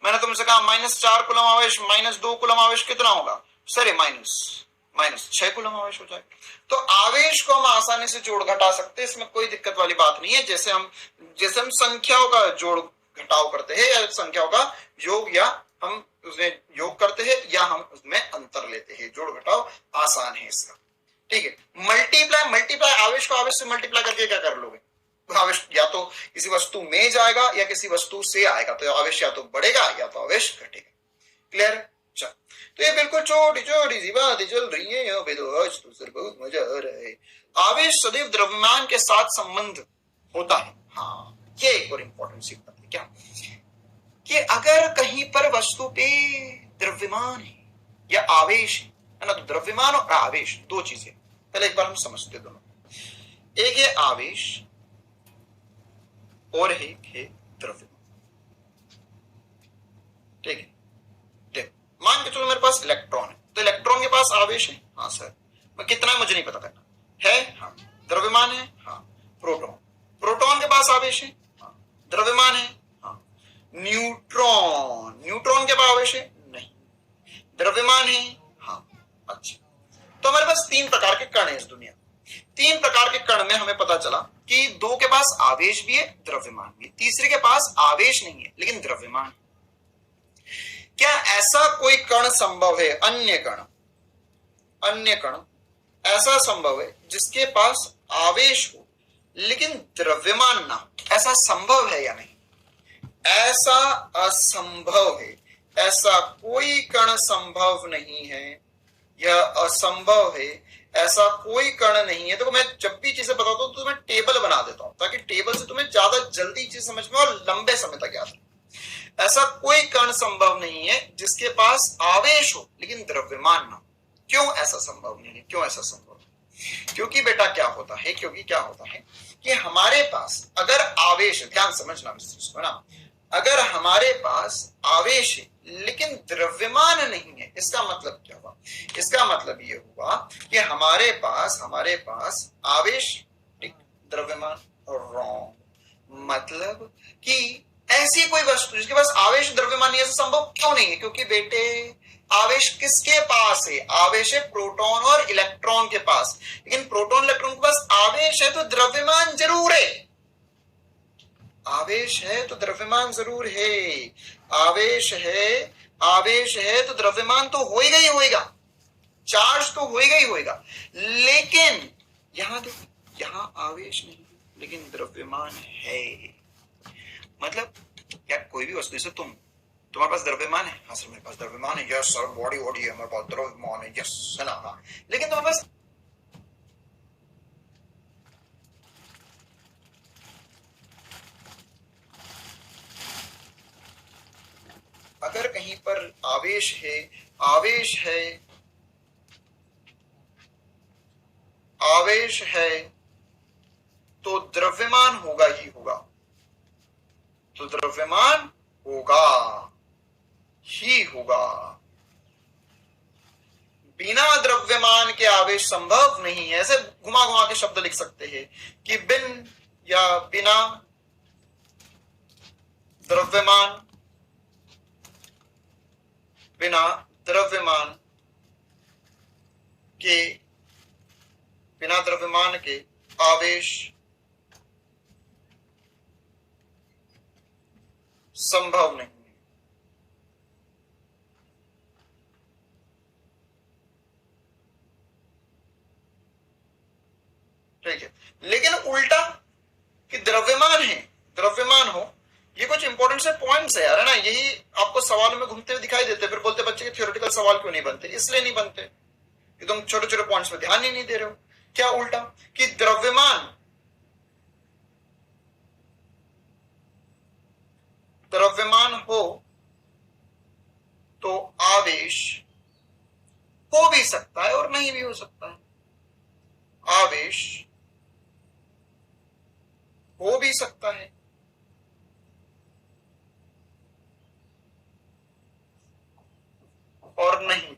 मैंने तुमसे कहा -4 कूलम आवेश -2 कूलम आवेश कितना होगा, सर ये -6 कूलम आवेश हो जाएगा। तो आवेश को हम आसानी से जोड़ घटा सकते हैं, इसमें कोई दिक्कत वाली बात नहीं है। जैसे हम संख्याओं का जोड़ घटाव करते हैं या संख्याओं का योग, या हम उसमें योग करते हैं या हम उसमें अंतर लेते हैं, जोड़ घटाव आसान है इसका। ठीक है, मल्टीप्लाई आवेश को आवेश से मल्टीप्लाई करके क्या कर लोगे, आवेश या तो किसी वस्तु में जाएगा या किसी वस्तु से आएगा, तो आवेश या तो बढ़ेगा या तो आवेश घटेगा। क्लियर? चल, तो ये बिल्कुल छोटी छोटी सी बातें चल रही है यहाँ पे, तो आज तो सर बहुत मजा आ रहा है। आवेश सदैव द्रव्यमान के साथ संबंध होता है। हाँ, ये एक और इंपॉर्टेंट सी बात है क्या, कि अगर कहीं पर वस्तु पे द्रव्यमान है या आवेश है ना, तो द्रव्यमान और आवेश दो चीजें, पहले एक बार हम समझते दोनों। एक है आवेश और एक है द्रव्यमान। ठीक है, देखो मान के चलो मेरे पास इलेक्ट्रॉन है, तो इलेक्ट्रॉन के पास आवेश है, हाँ सर, मैं कितना है मुझे नहीं पता करना है, हाँ। द्रव्यमान है, हाँ। प्रोटॉन के पास आवेश है, हाँ। द्रव्यमान है, हाँ। न्यूट्रॉन के पास आवेश है, नहीं। द्रव्यमान है, हाँ। अच्छा, तो हमारे पास 3 प्रकार के कण है इस दुनिया। 3 प्रकार के कण में हमें पता चला कि 2 के पास आवेश भी है, द्रव्यमान भी है, तीसरे के पास आवेश नहीं है लेकिन द्रव्यमान है। क्या ऐसा कोई कण संभव है, अन्य कण ऐसा संभव है जिसके पास आवेश हो लेकिन द्रव्यमान ना हो? ऐसा संभव है या नहीं? ऐसा असंभव है, ऐसा कोई कण संभव नहीं है, यह असंभव है, ऐसा कोई कण नहीं है। तो मैं जब भी चीजें बताता हूं तो मैं टेबल बना देता हूं ताकि टेबल से तुम्हें ज्यादा जल्दी चीज समझ में और लंबे समय तक याद रहे। ऐसा कोई कण संभव नहीं है जिसके पास आवेश हो लेकिन द्रव्यमान ना हो। क्यों ऐसा संभव नहीं है? क्यों ऐसा संभव है? क्योंकि बेटा क्या होता है, कि हमारे पास अगर आवेश, ध्यान समझना इस चीज को ना, अगर हमारे पास आवेश है लेकिन द्रव्यमान नहीं है, इसका मतलब क्या हुआ? इसका मतलब ये हुआ कि हमारे पास आवेश, द्रव्यमान, रॉन्ग। मतलब कि ऐसी कोई वस्तु जिसके पास आवेश द्रव्यमान नहीं है, ऐसा संभव क्यों नहीं है? क्योंकि बेटे आवेश किसके पास है? आवेश है प्रोटॉन और इलेक्ट्रॉन के पास, लेकिन प्रोटॉन इलेक्ट्रॉन के पास आवेश है तो द्रव्यमान जरूर है। आवेश है तो द्रव्यमान जरूर है, आवेश है तो द्रव्यमान तो होएगा ही होएगा, चार्ज तो होएगा ही होएगा। लेकिन यहां देखो, यहां आवेश नहीं लेकिन द्रव्यमान है। मतलब क्या कोई भी वस्तु, जैसे तुम्हारे पास द्रव्यमान है, हाँ सर मेरे पास द्रव्यमान है, यस सर, बॉडी है, हमारे पास द्रव्यमान है, यस है ना, हाँ। लेकिन तुम्हारे पास अगर कहीं पर आवेश है तो द्रव्यमान होगा ही होगा, तो द्रव्यमान होगा ही होगा। बिना द्रव्यमान के आवेश संभव नहीं है। ऐसे घुमा घुमा के शब्द लिख सकते हैं कि बिन या बिना द्रव्यमान, बिना द्रव्यमान के आवेश संभव नहीं है। ठीक है, लेकिन उल्टा कि द्रव्यमान हो, ये कुछ इंपॉर्टेंट से पॉइंट्स है यार, है ना। यही आपको सवाल में घूमते हुए दिखाई देते, फिर बोलते बच्चे के थ्योरेटिकल सवाल क्यों नहीं बनते? इसलिए नहीं बनते कि तुम छोटे छोटे पॉइंट्स पे ध्यान ही नहीं दे रहे हो। क्या उल्टा कि द्रव्यमान हो तो आवेश हो भी सकता है और नहीं भी हो सकता है। आवेश हो भी सकता है, और नहीं।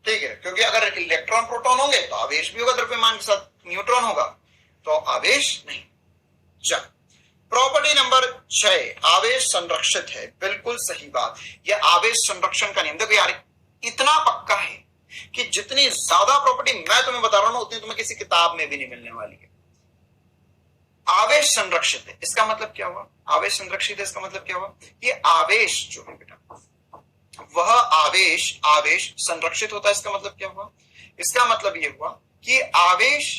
ठीक है, क्योंकि अगर इलेक्ट्रॉन प्रोटॉन होंगे तो आवेश भी होगा द्रव्यमान के साथ, न्यूट्रॉन होगा तो आवेश नहीं। चल, प्रॉपर्टी नंबर 6, आवेश संरक्षित है। बिल्कुल सही बात, यह आवेश संरक्षण का नियम। देखो यार, इतना पक्का है कि जितनी ज्यादा प्रॉपर्टी मैं तुम्हें बता रहा हूं ना, उतनी तुम्हें किसी किताब में भी नहीं मिलने वाली है। आवेश संरक्षित है, इसका मतलब क्या हुआ? आवेश संरक्षित है, इसका मतलब क्या हुआ? ये आवेश जो है बेटा, वह आवेश संरक्षित होता है। इसका मतलब क्या हुआ? इसका मतलब यह हुआ कि आवेश,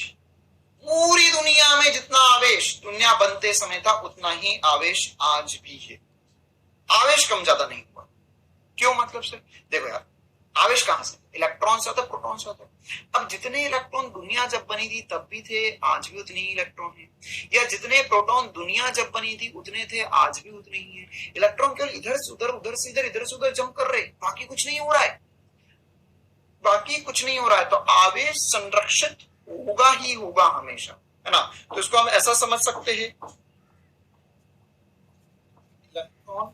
पूरी दुनिया में जितना आवेश दुनिया बनते समय था, उतना ही आवेश आज भी है। आवेश कम ज्यादा नहीं हुआ। क्यों मतलब से? देखो यार, आवेश कहां से? इलेक्ट्रॉन से आता है, प्रोटॉन से आता है। अब जितने इलेक्ट्रॉन दुनिया जब बनी थी तब भी थे, आज भी उतने ही इलेक्ट्रॉन है, या जितने प्रोटॉन दुनिया जब बनी थी उतने थे, आज भी उतने ही है। इलेक्ट्रॉन केवल इधर से उधर, उधर से इधर, इधर से उधर जंप कर रहे, बाकी कुछ नहीं हो रहा है, बाकी कुछ नहीं हो रहा है। तो आवेश संरक्षित होगा ही होगा हमेशा, है ना। तो इसको हम ऐसा समझ सकते हैं, इलेक्ट्रॉन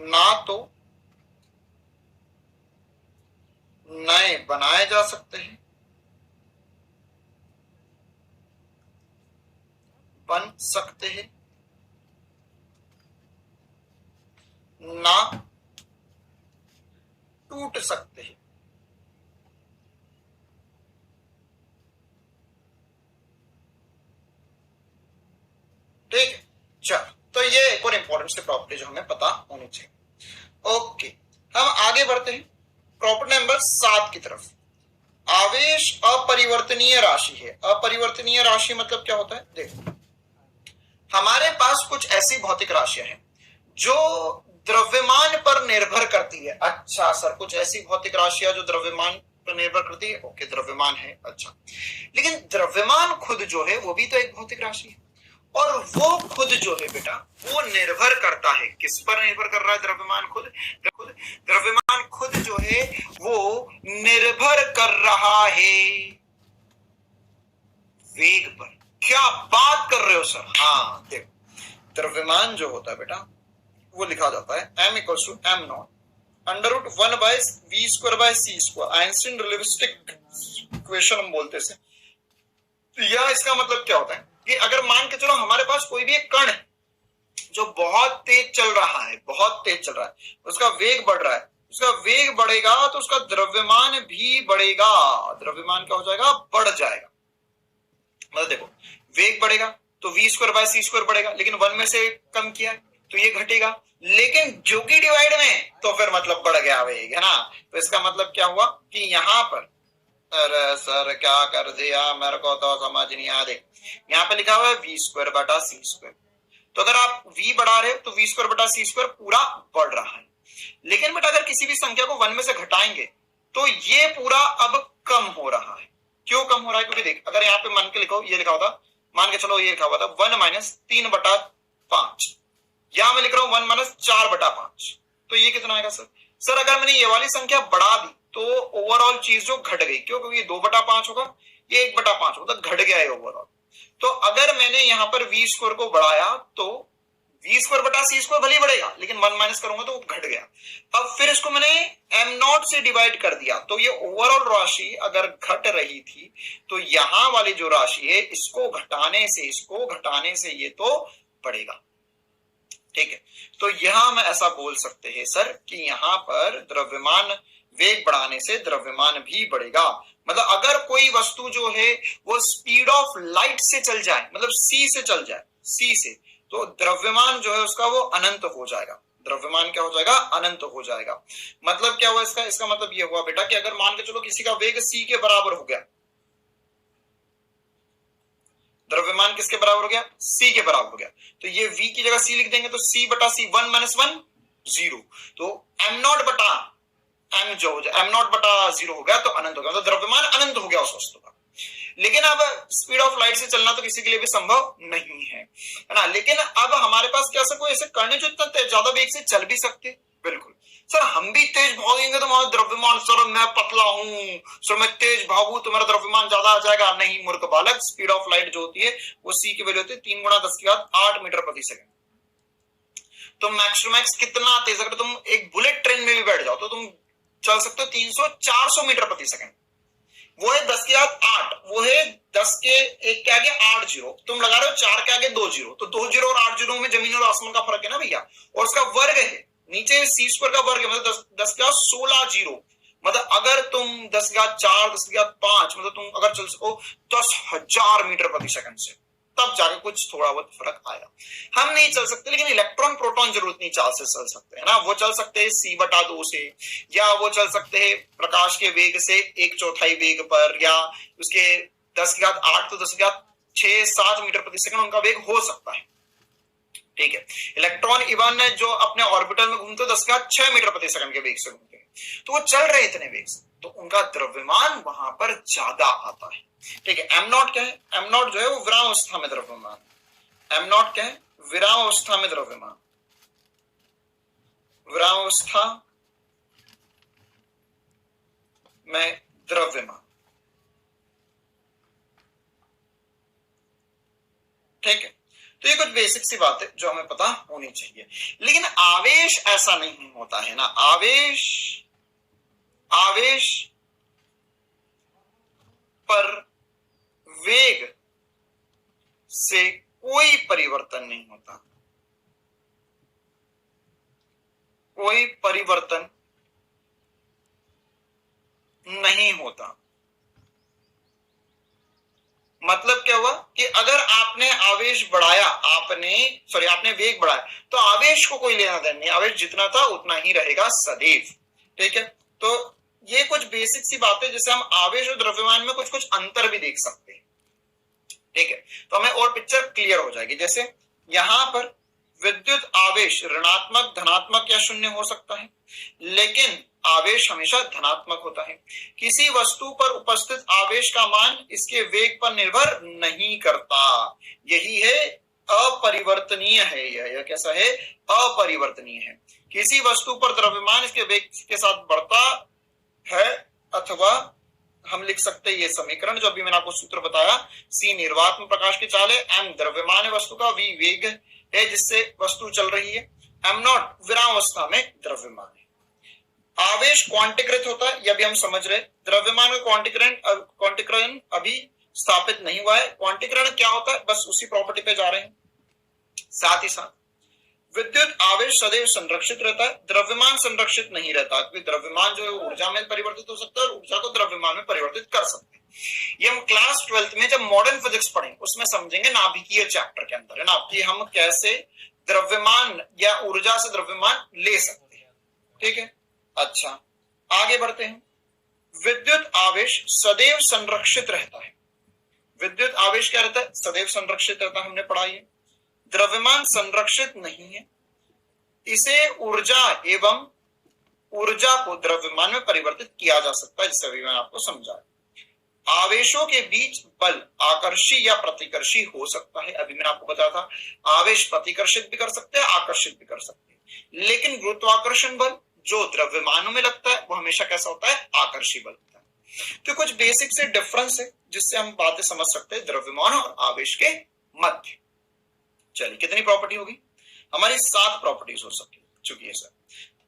ना तो नए बनाए जा सकते हैं, बन सकते हैं, ना टूट सकते हैं। ठीक है, चल, तो ये एक और इंपॉर्टेंट से प्रॉपर्टी जो हमें पता होनी चाहिए। ओके, हम आगे बढ़ते हैं प्रॉपर्टी नंबर 7 की तरफ। आवेश अपरिवर्तनीय राशि है। अपरिवर्तनीय राशि मतलब क्या होता है? देखो, हमारे पास कुछ ऐसी भौतिक राशियां हैं जो द्रव्यमान पर निर्भर करती है। अच्छा सर, कुछ ऐसी भौतिक राशियां जो द्रव्यमान पर निर्भर करती है। ओके, द्रव्यमान है, अच्छा, लेकिन द्रव्यमान खुद जो है वो भी तो एक भौतिक राशि है, और वो खुद जो है बेटा, वो निर्भर करता है, किस पर निर्भर कर रहा है? द्रव्यमान खुद द्रव्यमान खुद जो है वो निर्भर कर रहा है वेग पर। क्या बात कर रहे हो सर? हाँ देखो, द्रव्यमान जो होता है बेटा, वो लिखा जाता है m equals to m not under root 1 by v square by c square. Einstein relativistic equation हम बोलते हैं। तो यह इसका मतलब क्या होता है कि अगर मान के चलो हमारे पास कोई भी एक कण है जो बहुत तेज चल रहा है, बहुत तेज चल रहा है, उसका वेग बढ़ रहा है, उसका वेग बढ़ेगा तो उसका द्रव्यमान भी बढ़ेगा। द्रव्यमान क्या हो जाएगा? बढ़ जाएगा। मतलब देखो, वेग बढ़ेगा तो v square by c square बढ़ेगा, लेकिन 1 में से कम किया है तो ये घटेगा, लेकिन जो कि डिवाइड में तो फिर मतलब बढ़ गया वेग, है ना। तो इसका मतलब क्या हुआ कि यहां पर, अरे सर क्या कर दिया, मेरे को तो समझ नहीं आ रही। यहाँ पे लिखा हुआ है v स्क्वायर बटा c स्क्वायर, तो अगर आप v बढ़ा रहे हो तो v स्क्वायर बटा c स्क्वायर पूरा बढ़ रहा है। लेकिन बेटा अगर किसी भी संख्या को 1 में से घटाएंगे तो ये पूरा अब कम हो रहा है। क्यों कम हो रहा है? क्योंकि देख, अगर यहाँ पे मान के लिखो, ये लिखा होता, मान के चलो ये लिखा हुआ था 1 माइनस 3 बटा 5, यहां मैं लिख रहा हूं 1 माइनस 4 बटा 5, तो ये कितना आएगा सर? सर अगर मैंने ये वाली संख्या बढ़ा दी तो ओवरऑल चीज जो घट गई, क्यों? क्योंकि ये 2 बटा 5 होगा, ये 1 बटा 5 होगा, तो घट गया है ओवरऑल। तो अगर मैंने यहां पर v स्क्वायर को बढ़ाया तो v स्क्वायर बटा c स्क्वायर भले ही बढ़ेगा, लेकिन 1 माइनस करूंगा तो वो घट गया। अब फिर इसको मैंने m नॉट से डिवाइड कर दिया, तो ये ओवरऑल राशि अगर घट रही थी तो यहां वाली जो राशि है, इसको घटाने से ये तो बढ़ेगा। ठीक है, तो यहां मैं ऐसा बोल सकते हैं सर कि यहां पर द्रव्यमान, वेग बढ़ाने से द्रव्यमान भी बढ़ेगा। मतलब अगर कोई वस्तु जो है वो स्पीड ऑफ लाइट से चल जाए, मतलब c से चल जाए, c से, तो द्रव्यमान जो है उसका वो अनंत हो जाएगा। द्रव्यमान क्या हो जाएगा? अनंत हो जाएगा। मतलब क्या हुआ इसका? इसका मतलब ये हुआ बेटा कि अगर मान के चलो किसी का वेग c के बराबर हो गया, द्रव्यमान किसके बराबर हो गया? c के बराबर हो गया, तो ये v की जगह c लिख देंगे, तो c बटा c 1 माइनस 1 0, तो m नॉट बटा m जो हो जाए, m नॉट बटा 0 हो गया तो अनंत हो गया, मतलब द्रव्यमान अनंत हो गया उस वस्तु का। लेकिन अब स्पीड ऑफ लाइट से चलना तो किसी के लिए भी संभव नहीं है ना। लेकिन अब हमारे पास क्या कोई ऐसे करने जो इतना ज्यादा वेग से चल भी सकते? बिल्कुल सर, हम भी तेज भागेंगे तो हमारा द्रव्यमान, सर मैं पतला हूं, सर मैं तेज भागू तो मेरा द्रव्यमान ज्यादा आ जाएगा। नहीं मूर्ख बालक, स्पीड ऑफ लाइट जो होती है वो c की वैल्यू होती है 3 × 10⁸ मीटर प्रति सेकंड। तो मैक्स टू मैक्स कितना तेज, अगर तुम एक बुलेट ट्रेन में भी बैठ जाओ तो तुम चल सकते हो 300-400 मीटर प्रति सेकंड। वो है 10 के आगे 8, वो है 10 के 1 के आगे 8 जीरो, तुम लगा रहे हो 4 के आगे 2 जीरो, तो 2 जीरो और 8 जीरो में जमीन और आसमान का फर्क है ना भैया। और उसका वर्ग है नीचे सी स्क्वायर का वर्ग है, मतलब 10 के 16 जीरो, मतलब अगर तुम 10 के 4, 10 के 5, मतलब तुम अगर चल सको 10,000 मीटर प्रति सेकंड से, तब जाके कुछ थोड़ा बहुत फर्क आया। हम नहीं चल सकते, लेकिन इलेक्ट्रॉन प्रोटॉन जरूर इतनी चाल से चल सकते हैं ना। वो चल सकते हैं c/2 से, या वो चल सकते हैं प्रकाश के वेग से 1/4 वेग पर, या उसके 10 के 8 तो 10 के 6-7 मीटर प्रति सेकंड उनका वेग हो सकता है। ठीक है, इलेक्ट्रॉन इवन जो अपने ऑर्बिटल में घूमते 10 के 6 मीटर प्रति सेकंड के वेग से घूमते हैं, तो वो चल रहे इतने वेग से, तो उनका द्रव्यमान वहां पर ज्यादा आता है। ठीक है, एम नॉट क्या है? एम नॉट जो है वो विरामावस्था में द्रव्यमान, एम नॉट क्या है? विरामावस्था में द्रव्यमान, विरामावस्था में द्रव्यमान। ठीक है, तो ये कुछ बेसिक सी बात है जो हमें पता होनी चाहिए। लेकिन आवेश ऐसा नहीं होता है ना, आवेश पर वेग से कोई परिवर्तन नहीं होता, कोई परिवर्तन नहीं होता। मतलब क्या हुआ कि अगर आपने आवेश बढ़ाया, आपने वेग बढ़ाया, तो आवेश को कोई लेना देना नहीं, आवेश जितना था उतना ही रहेगा सदैव। ठीक है, तो ये कुछ बेसिक सी बातें जिससे हम आवेश और द्रव्यमान में कुछ कुछ अंतर भी देख सकते हैं। ठीक है, तो हमें और पिक्चर क्लियर हो जाएगी। जैसे यहां पर विद्युत आवेश ऋणात्मक, धनात्मक या शून्य हो सकता है, लेकिन आवेश हमेशा धनात्मक होता है। किसी वस्तु पर उपस्थित आवेश का मान इसके वेग पर निर्भर नहीं करता, यही है अपरिवर्तनीय है। यह कैसा है? अपरिवर्तनीय है। किसी वस्तु पर द्रव्यमान इसके वेग के साथ बढ़ता है, अथवा हम लिख सकते हैं ये समीकरण जो अभी मैंने आपको सूत्र बताया, C निर्वात में प्रकाश की चाल है, M द्रव्यमान है वस्तु का, V वेग है जिससे वस्तु चल रही है, M नॉट विरामावस्था में द्रव्यमान है। आवेश क्वांटीकृत होता है, यह भी हम समझ रहे। द्रव्यमान में क्वांटीकरण अभी स्थापित नहीं हुआ है। क्वांटीकरण क्या होता है, बस उसी प्रॉपर्टी पे जा रहे हैं। साथ ही साथ विद्युत आवेश सदैव संरक्षित रहता है, द्रव्यमान संरक्षित नहीं रहता, क्योंकि द्रव्यमान जो है ऊर्जा में परिवर्तित हो सकता है और ऊर्जा को द्रव्यमान में परिवर्तित कर सकते हैं। ये हम क्लास 12th में जब मॉडर्न फिजिक्स पढ़ेंगे उसमें समझेंगे, नाभिकीय चैप्टर के अंदर है ना, कि हम कैसे द्रव्यमान या ऊर्जा से द्रव्यमान ले सकते हैं। ठीक है, अच्छा आगे बढ़ते हैं। विद्युत आवेश सदैव संरक्षित रहता है। विद्युत आवेश क्या रहता है? सदैव संरक्षित रहता है, हमने पढ़ा है। द्रव्यमान संरक्षित नहीं है, इसे ऊर्जा एवं ऊर्जा को द्रव्यमान में परिवर्तित किया जा सकता है, जिसे अभी मैंने आपको समझाया। आवेशों के बीच बल आकर्षी या प्रतिकर्षी हो सकता है, अभी मैंने आपको बताया था आवेश प्रतिकर्षित भी कर सकते हैं, आकर्षित भी कर सकते हैं, लेकिन गुरुत्वाकर्षण बल जो द्रव्यमानों में लगता है वो हमेशा कैसा होता है? आकर्षी बल होता है। तो कुछ बेसिक से डिफरेंस है जिससे हम बातें समझ सकते हैं द्रव्यमान और आवेश के मध्य। चलिए, कितनी प्रॉपर्टी होगी हमारी? 7 प्रॉपर्टीज हो सकती चुकी है सर।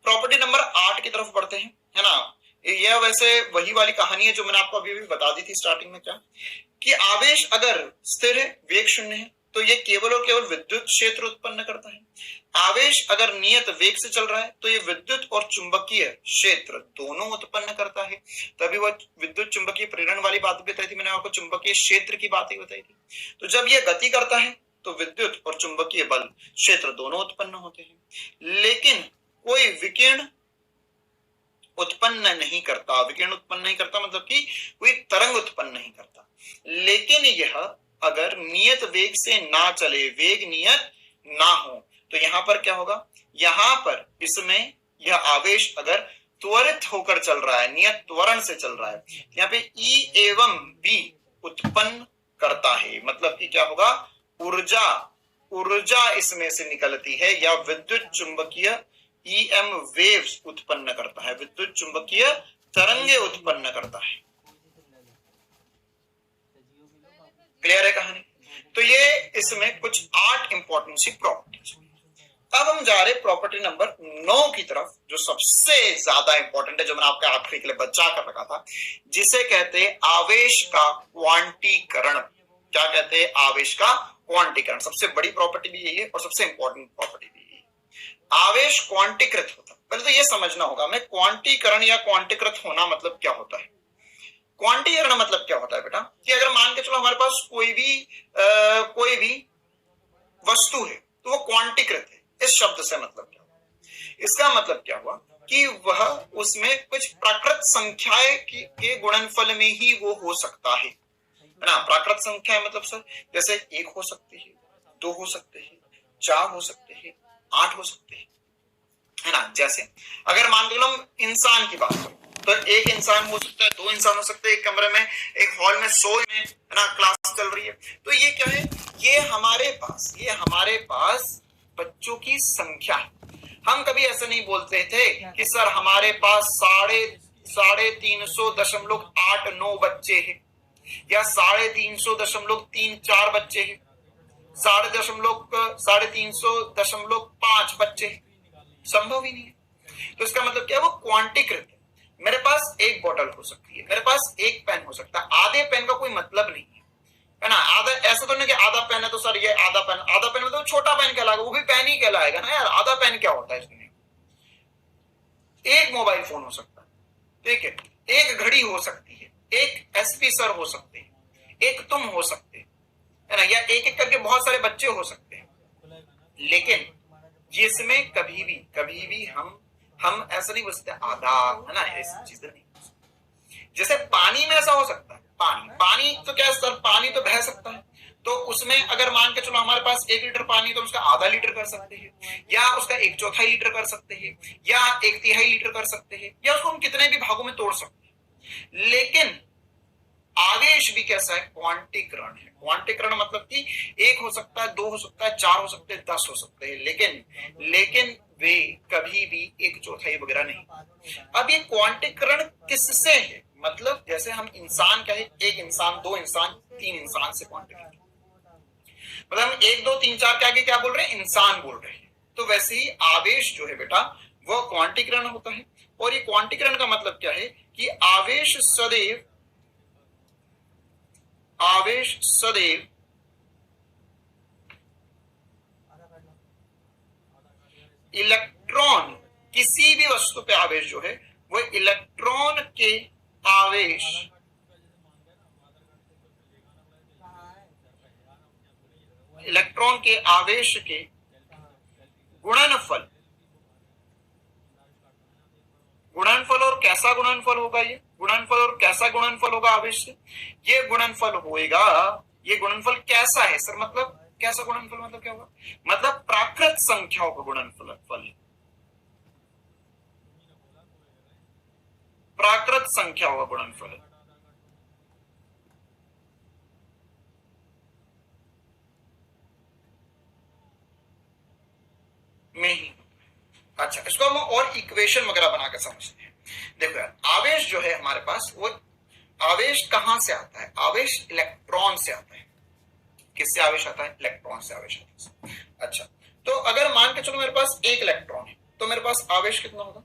प्रॉपर्टी नंबर 8 की तरफ बढ़ते हैं, है ना। यह वैसे वही वाली कहानी है जो मैंने आपको अभी भी बता दी थी स्टार्टिंग में, क्या कि आवेश अगर स्थिर है, वेग शून्य है, तो ये केवल और केवल विद्युत क्षेत्र उत्पन्न करता है। आवेश अगर नियत वेग से चल रहा है तो ये विद्युत और चुंबकीय क्षेत्र दोनों उत्पन्न करता है। तभी वो विद्युत चुंबकीय प्रेरण वाली बात भी बताई थी मैंने आपको, चुंबकीय क्षेत्र की बात ही बताई थी। तो जब ये गति करता है तो विद्युत और चुंबकीय बल क्षेत्र दोनों उत्पन्न होते हैं, लेकिन कोई विकिरण उत्पन्न नहीं करता। विकिरण उत्पन्न नहीं करता मतलब कि कोई तरंग उत्पन्न नहीं करता। लेकिन यह अगर नियत वेग से ना चले, वेग नियत ना हो, तो यहां पर क्या होगा? यहां पर इसमें यह आवेश अगर त्वरित होकर चल रहा है, नियत त्वरण से चल रहा है, यहाँ पे E एवं B उत्पन्न करता है। मतलब कि क्या होगा? ऊर्जा इसमें से निकलती है, या विद्युत चुंबकीय EM वेव्स उत्पन्न करता है, विद्युत चुंबकीय तरंगे उत्पन्न करता है। क्लियर है कहानी? तो ये इसमें कुछ 8 इंपॉर्टेंट सी प्रॉपर्टीज। अब हम जा रहे प्रॉपर्टी नंबर 9 की तरफ, जो सबसे ज्यादा इंपॉर्टेंट है, जो मैंने आपके आखिरी के लिए बचा कर रखा था, जिसे कहते हैं आवेश का क्वांटीकरण। क्या कहते हैं? आवेश का क्वांटीकरण। सबसे बड़ी प्रॉपर्टी भी यही है और सबसे इंपॉर्टेंट प्रॉपर्टी भी यही है। आवेश क्वांटीकृत होता है। पहले तो यह समझना होगा हमें क्वांटीकरण या क्वांटीकृत होना मतलब क्या होता है। क्वांटीकरण मतलब क्या होता है बेटा, कि अगर मान के चलो हमारे पास कोई भी वस्तु है तो वो क्वांटीकृत है। इस शब्द से मतलब क्या हुआ? इसका मतलब क्या हुआ कि वह उसमें कुछ प्राकृत संख्याएं के गुणनफल में ही वो हो सकता है ना। प्राकृत संख्या मतलब सर जैसे 1 हो सकती है, 2 हो सकते हैं, 4 हो सकते हैं, 8 हो सकते हैं, है ना। जैसे अगर मान लो हम इंसान की बात करें तो 1 इंसान हो सकता है, 2 इंसान हो सकते हैं, एक कमरे में, एक हॉल में 100 में, है ना, क्लास चल रही है। तो ये क्या है? ये हमारे पास बच्चों की संख्या है। हम कभी ऐसा नहीं बोलते थे कि सर हमारे पास 350.89 बच्चे हैं, या 350.34 बच्चे हैं, 350.5 बच्चे हैं। संभव ही नहीं है। तो इसका मतलब क्या है? वो क्वांटीकृत है। मेरे पास एक बॉटल हो सकती है, मेरे पास एक पेन हो सकता है, आधे पेन का कोई मतलब नहीं है ना। आधा ऐसा तो नहीं कि आधा पेन है तो सर ये आधा पेन मतलब छोटा पेन कहलाएगा, वो भी पेन ही कहलाएगा ना यार। आधा पेन क्या होता है इसमें? एक मोबाइल फोन हो सकता है, ठीक है, एक घड़ी हो सकती है, एक एसपी सर हो सकते हैं, एक तुम हो सकते हैं, है ना, या एक एक करके बहुत सारे बच्चे हो सकते हैं। लेकिन जिसमें कभी भी हम ऐसा नहीं बोलते आधा, है ना, ऐसी चीजें नहीं। जैसे पानी में ऐसा हो सकता है, पानी तो क्या सर, पानी तो बह सकता है। तो उसमें अगर मान के चलो हमारे पास 1 लीटर पानी तो उसका आधा लीटर कर सकते हैं, या उसका 1/4 लीटर कर सकते हैं, या 1/3 लीटर कर सकते हैं, या उसको हम कितने भी भागों में तोड़ सकते हैं। लेकिन आवेश भी कैसा है? क्वांटीकरण है। क्वांटीकरण मतलब कि 1 हो सकता है, 2 हो सकता है, 4 हो सकते हैं, 10 हो सकते हैं, लेकिन वे कभी भी 1/4 वगैरह नहीं। अब ये क्वांटीकरण किससे है? मतलब जैसे हम इंसान कहे, 1 इंसान, 2 इंसान, 3 इंसान से क्वांटीकरण, मतलब हम 1 2 3 4 के आगे क्या बोल रहे हैं? इंसान बोल रहे हैं। तो वैसे ही आवेश जो है बेटा वो क्वांटीकरण होता है। और ये क्वांटीकरण का मतलब क्या है कि आवेश सदैव इलेक्ट्रॉन, किसी भी वस्तु पे आवेश जो है वो इलेक्ट्रॉन के आवेश के गुणनफल, और कैसा गुणनफल होगा? ये गुणनफल और कैसा गुणनफल होगा आवेश से? ये गुणनफल होएगा, ये गुणनफल कैसा है सर? मतलब कैसा गुणनफल मतलब क्या होगा? मतलब प्राकृत संख्याओं का गुणनफल, प्राकृत संख्याओं का गुणनफल में ही। अच्छा, इसको हम और इक्वेशन वगैरह बनाकर समझते हैं। देखो यार, आवेश जो है हमारे पास, वो आवेश कहां से आता है? आवेश इलेक्ट्रॉन से आता है। किससे आवेश आता है? इलेक्ट्रॉन से आवेश आता है। अच्छा, तो अगर मान के चलो मेरे पास 1 इलेक्ट्रॉन है तो मेरे पास आवेश कितना होगा?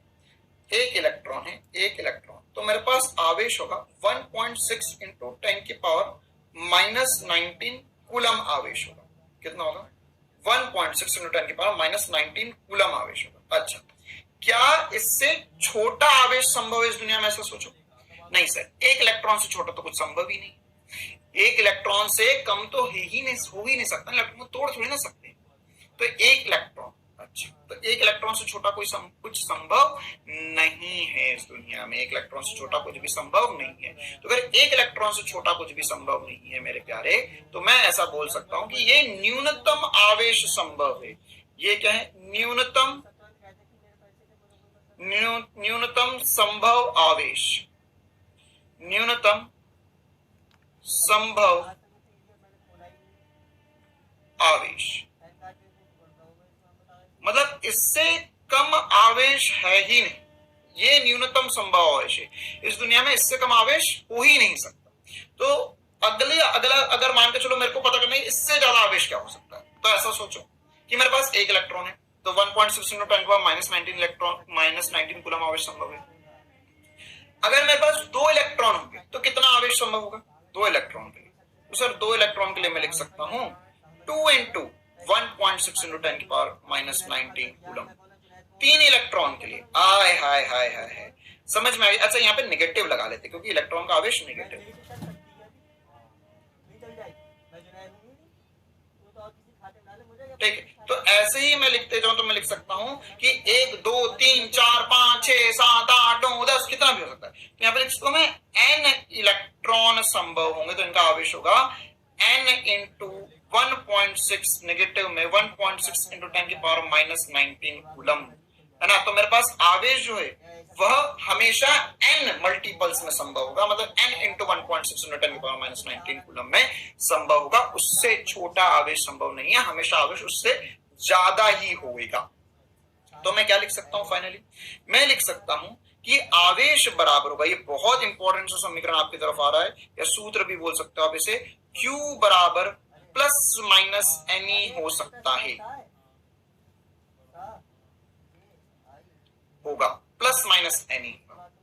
1 इलेक्ट्रॉन है, 1 इलेक्ट्रॉन, तो मेरे पास आवेश होगा 1.6 इंटू 10⁻⁻19 कूलम आवेश होगा। कितना होगा? 1.6 इंटू 10⁻⁻19 कूलम आवेश होगा। अच्छा, क्या इससे छोटा आवेश संभव है इस दुनिया में? ऐसा सोचो। नहीं सर, 1 इलेक्ट्रॉन से छोटा तो कुछ संभव ही नहीं। 1 इलेक्ट्रॉन से कम तो हो ही नहीं सकता। इलेक्ट्रॉन को तोड़ थोड़ी ना सकते। तो 1 इलेक्ट्रॉन, अच्छा, तो 1 इलेक्ट्रॉन से छोटा कुछ संभव नहीं है इस दुनिया में। 1 इलेक्ट्रॉन से छोटा कुछ भी संभव नहीं है। तो अगर 1 इलेक्ट्रॉन से छोटा कुछ भी संभव नहीं है मेरे प्यारे, तो मैं ऐसा बोल सकता हूं कि ये न्यूनतम आवेश संभव है। ये क्या है? न्यूनतम संभव आवेश, न्यूनतम संभव आवेश, मतलब इससे कम आवेश है ही नहीं। ये न्यूनतम संभव आवेश है। इस दुनिया में इससे कम आवेश हो ही नहीं सकता। तो अगला अगर मान के चलो मेरे को पता करना है इससे ज्यादा आवेश क्या हो सकता है, तो ऐसा सोचो कि मेरे पास 1 इलेक्ट्रॉन है, तो 1.6 into 10 की पावर -19 इलेक्ट्रॉन -19 कूलम आवेश संभव है। अगर मेरे पास 2 इलेक्ट्रॉन होंगे तो कितना आवेश संभव होगा? 2 इलेक्ट्रॉन के लिए, तो सर 2 इलेक्ट्रॉन के लिए मैं लिख सकता हूं 2 into 1.6 into 10 की पावर -19 कूलम। 3 इलेक्ट्रॉन के लिए आय हाय हाय हाय हाय, समझ में आई? अच्छा यहाँ पे नेगेटिव लगा लेते क्योंकि इलेक्ट्रॉन का आवेश नेगेटिव है। ठीक है, तो ऐसे ही मैं लिखते जाऊं तो मैं लिख सकता हूं कि 1 2 3 4 5 6 7 8 9 10 कितना भी हो सकता है। तो यहाँ पे लिख सकता हूं मैं n इलेक्ट्रॉन संभव होंगे तो इनका आवेश होगा n इंटू 1.6 नेगेटिव में 1.6 इंटू 10 की पावर -19 कूलम, है ना। तो मेरे पास आवेश जो है वह हमेशा n मल्टीपल्स में संभव होगा, मतलब n इंटू 1.6 इंटू 10 की पावर -19 कूलम में संभव होगा। उससे छोटा आवेश संभव नहीं है, हमेशा आवेश उससे ज्यादा ही होगा। तो मैं क्या लिख सकता हूं फाइनली? मैं लिख सकता हूं कि आवेश बराबर होगा, ये बहुत इंपॉर्टेंट सा समीकरण आपकी तरफ आ रहा है, या सूत्र भी बोल सकते हो आप इसे, Q बराबर प्लस माइनस एनी हो सकता है, होगा प्लस माइनस एनी।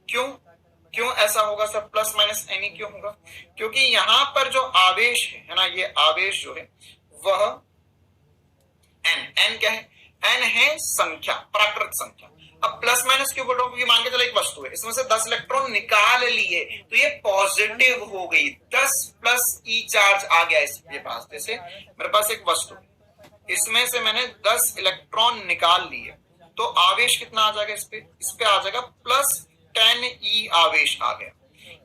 क्यों ऐसा होगा सर? प्लस माइनस एनी क्यों होगा? क्योंकि यहां पर जो आवेश है ना, ये आवेश जो है वह n क्या है? n है संख्या, प्राकृत संख्या। अब प्लस माइनस क्यों बोल रहा हूं? क्योंकि मान के चलो एक वस्तु है, इसमें से 10 इलेक्ट्रॉन निकाल लिए तो ये पॉजिटिव हो गई, 10 प्लस ई चार्ज आ गया इसके पास। जैसे मेरे पास एक वस्तु, इसमें से मैंने 10 इलेक्ट्रॉन निकाल लिए तो आवेश कितना आ जाएगा? इस पे आ जाएगा प्लस 10 ई आवेश आ गया।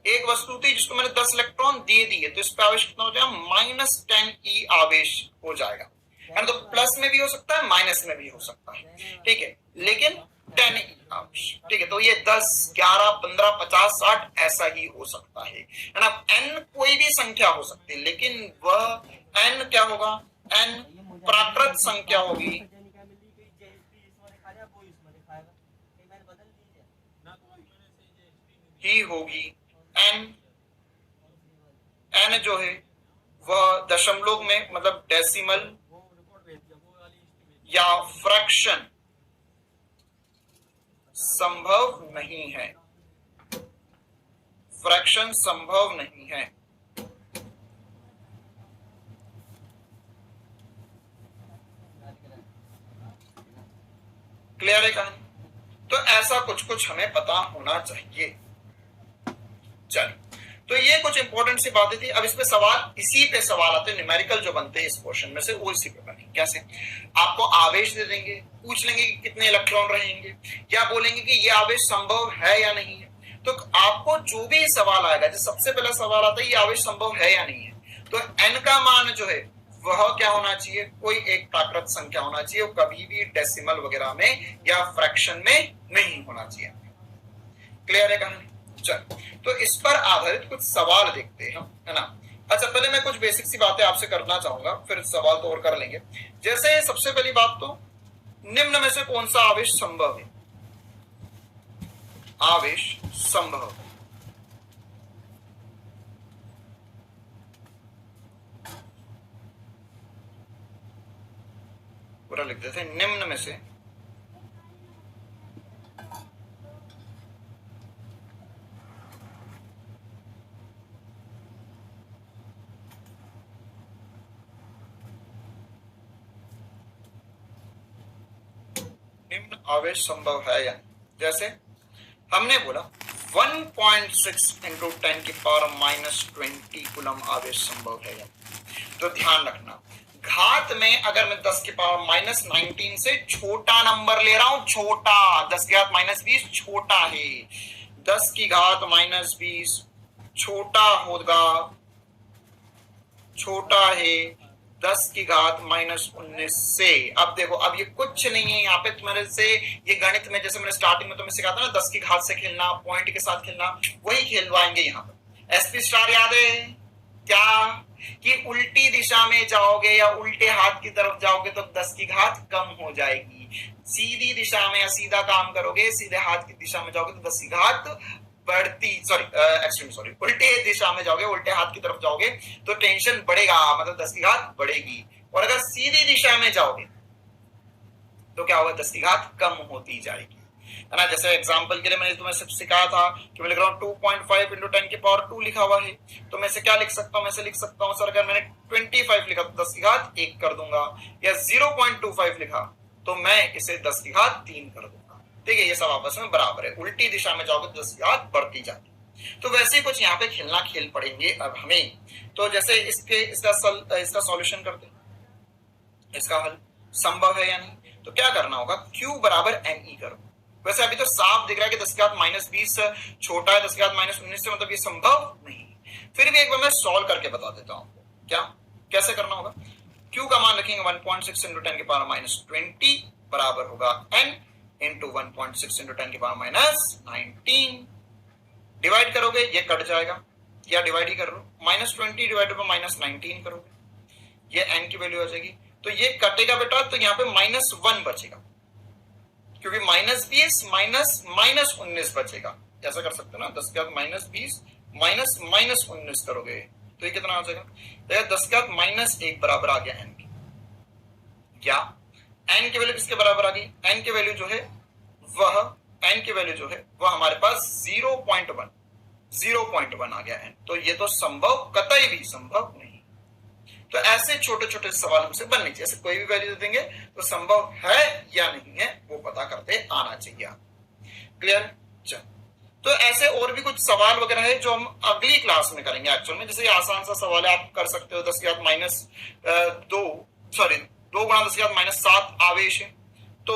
एक वस्तु थी जिसको मैंने 10 इलेक्ट्रॉन दे दिए तो इस पे आवेश कितना हो जाएगा? -10 ई आवेश हो जाएगा, है ना। तो प्लस में भी हो सकता है, माइनस में भी हो सकता है, ठीक है, लेकिन 10 ई आवेश, ठीक है। तो ये 10 11 15 50 60 ऐसा ही हो सकता है ना। n कोई भी संख्या हो सकती है, लेकिन वह n क्या होगा? n प्राकृत संख्या होगी, ही होगी। n जो है वह दशमलव में, मतलब डेसिमल या फ्रैक्शन संभव नहीं है, फ्रैक्शन संभव नहीं है। क्लियर है कहानी? तो ऐसा कुछ हमें पता होना चाहिए। चलिए, तो ये कुछ इंपॉर्टेंट सी बातें थी। अब इस पे सवाल, इसी पे सवाल आते हैं न्यूमेरिकल जो बनते हैं इस क्वेश्चन में से, वो इसी पे बनेंगे। कैसे? आपको आवेश दे देंगे, पूछ लेंगे कि कितने इलेक्ट्रॉन रहेंगे, या बोलेंगे कि ये आवेश संभव है या नहीं है। तो आपको जो भी सवाल आएगा, जैसे सबसे पहला सवाल आता है ये आवेश संभव है या नहीं है, तो n का मान जो है वह क्या होना चाहिए? कोई एक प्राकृत संख्या होना चाहिए, वो कभी भी डेसिमल वगैरह में या फ्रैक्शन में नहीं होना चाहिए। क्लियर है कहानी? चल, तो इस पर आधारित कुछ सवाल देखते हैं, है ना। अच्छा, पहले मैं कुछ बेसिक सी बातें आपसे करना चाहूंगा, फिर सवाल तो और कर लेंगे। जैसे सबसे पहली बात, तो निम्न में से कौन सा आवेश संभव है? आवेश संभव, पूरा लिख देते हैं, निम्न में से निम्न आवेश संभव है या नहीं। जैसे हमने बोला 1.6 इंटू 10 की पावर -20 कूलम आवेश संभव है या नहीं। तो ध्यान रखना, घात में अगर मैं 10 की पावर -19 से छोटा नंबर ले रहा हूं, छोटा, 10 की घात -20 छोटा है, 10 की घात -20 छोटा होगा, छोटा है 10 की घात -19 से। अब देखो, अब ये कुछ नहीं है यहाँ पे तुम्हारे से, ये गणित में जैसे मैंने स्टार्टिंग में तुम्हें सिखाया था ना, 10 की घात से खेलना, पॉइंट के साथ खेलना, वही खेलवाएंगे यहाँ पर। एसपी स्टार याद है क्या? कि उल्टी दिशा में जाओगे या उल्टे हाथ की तरफ जाओगे तो 10 की घात कम हो जाएगी, सीधी दिशा में या सीधा काम करोगे, सीधे हाथ की दिशा में जाओगे तो 10 की घात बढ़ती, सॉरी उल्टे दिशा में जाओगे, उल्टे हाथ की तरफ जाओगे तो टेंशन बढ़ेगा, मतलब 10 की घात बढ़ेगी। और अगर सीधी दिशा में जाओगे तो क्या होगा, 10 की घात कम होती जाएगी, है ना। जैसे एग्जांपल के लिए मैंने तुम्हें सिर्फ सिखाया था कि मैं लिख रहा हूँ 2.5 इंटू 10 की पावर 2 लिखा हुआ है, तो मैं इसे क्या लिख सकता हूँ, मैं इसे लिख सकता हूँ सर, अगर मैंने 25 लिखा तो 10 की घात 1 कर दूंगा, या 0.25 लिखा तो मैं इसे 10 की घात 3 कर दूंगा। ठीक है, ये सब आपस में बराबर है, उल्टी दिशा में जाओगे तो 10 की घात बढ़ती जाती है। तो वैसे ही कुछ यहाँ पे खेलना खेल पड़ेंगे अब हमें। तो जैसे इसका सॉल्यूशन करते हैं, इसका हल संभव है या नहीं, तो क्या करना होगा, Q बराबर NE करो। वैसे अभी तो साफ दिख रहा है कि 10 की घात -20 छोटा है 10 की घात -19 से, मतलब ये संभव नहीं। फिर भी एक बार मैं सॉल्व करके बता देता हूं क्या कैसे करना होगा। Q का मान रखेंगे 1.6 इंटू 10 की पावर -20 बराबर होगा N इंटू 1.6 इंटू 10 की पावर -19। डिवाइड करोगे ये कट जाएगा, या डिवाइड ही कर लो, -20 डिवाइडेड बाय -19 करोगे, ये N की वैल्यू आ जाएगी। तो ये कटेगा बेटा, तो यहाँ पे -1 बचेगा, क्योंकि -20 -19 बचेगा। ऐसा कर सकते हो ना, 10 की घात -20 -19 करोगे तो ये कितना आ जाएगा, तो 10 की घात -1 बराबर आ गया N की। क्या N की वैल्यू किसके बराबर आ गई, N की वैल्यू जो है वह हमारे पास 0.1 आ गया N। तो ये तो संभव, कतई भी संभव नहीं। तो ऐसे छोटे छोटे सवाल हमसे बनने चाहिए, ऐसे कोई भी वैल्यू दे देंगे तो संभव है या नहीं है वो पता करते आना चाहिए। क्लियर। चल, तो ऐसे और भी कुछ सवाल वगैरह है जो हम अगली क्लास में करेंगे एक्चुअल में। जैसे आसान सा सवाल है, आप कर सकते हो 10 की घात दो गुणा 10 की घात -7 आवेश है, तो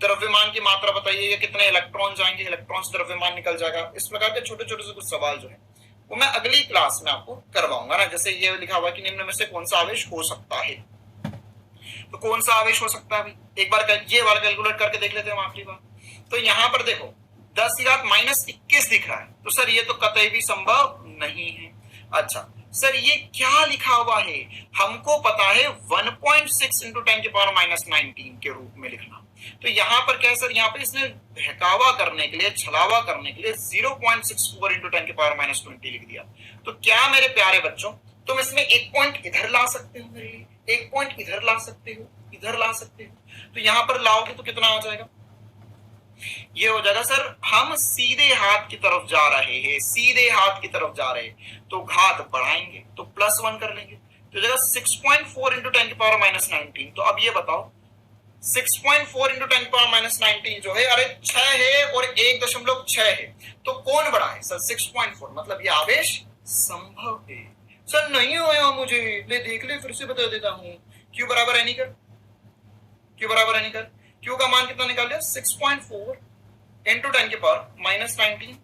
द्रव्यमान की मात्रा बताइए, या कितने इलेक्ट्रॉन जाएंगे, इलेक्ट्रॉन से द्रव्यमान निकल जाएगा। इस प्रकार के छोटे छोटे से कुछ सवाल जो है वो मैं अगली क्लास में आपको करवाऊंगा ना। जैसे ये लिखा हुआ कि निम्न में से कौन सा आवेश हो सकता है, तो कौन सा आवेश हो सकता है, एक बार ये वाला कैलकुलेट करके देख लेते हैं आखिरी बार। तो यहाँ पर देखो 10 की घात -21 दिख रहा है, तो सर ये तो कतई भी संभव नहीं है। अच्छा सर ये क्या लिखा हुआ है, हमको पता है 1.6 इंटू 10 की पावर -19 के रूप में लिखना। तो यहाँ पर क्या है सर, यहाँ पे इसने बहकावा करने के लिए, छलावा करने के लिए 0.64 इंटू 10 की पावर -20 लिख दिया। तो क्या मेरे प्यारे बच्चों, तुम इसमें एक पॉइंट इधर ला सकते हो, मेरे लिए एक पॉइंट इधर ला सकते हो, इधर ला सकते हो। तो यहाँ पर लाओगे तो कितना हो जाएगा, ये हो जाएगा सर, हम सीधे हाथ की तरफ जा रहे हैं, सीधे हाथ की तरफ जा रहे हैं, तो घात बढ़ाएंगे तो +1 कर लेंगे, तो जगह 6.4 इंटू 10 की पावर -19। तो अब ये बताओ 6.4 इंटू 10 की पावर -19 जो है, अरे 6 है और 1.6 है, तो कौन बड़ा है सर, 6.4, मतलब ये आवेश संभव है। सर नहीं होया मुझे, ले देख ले फिर से बता देता हूं। Q बराबर एनी कर, Q बराबर एनी कर, Q का मान कितना निकाल लिया, 6.4 इंटू 10 की पावर -19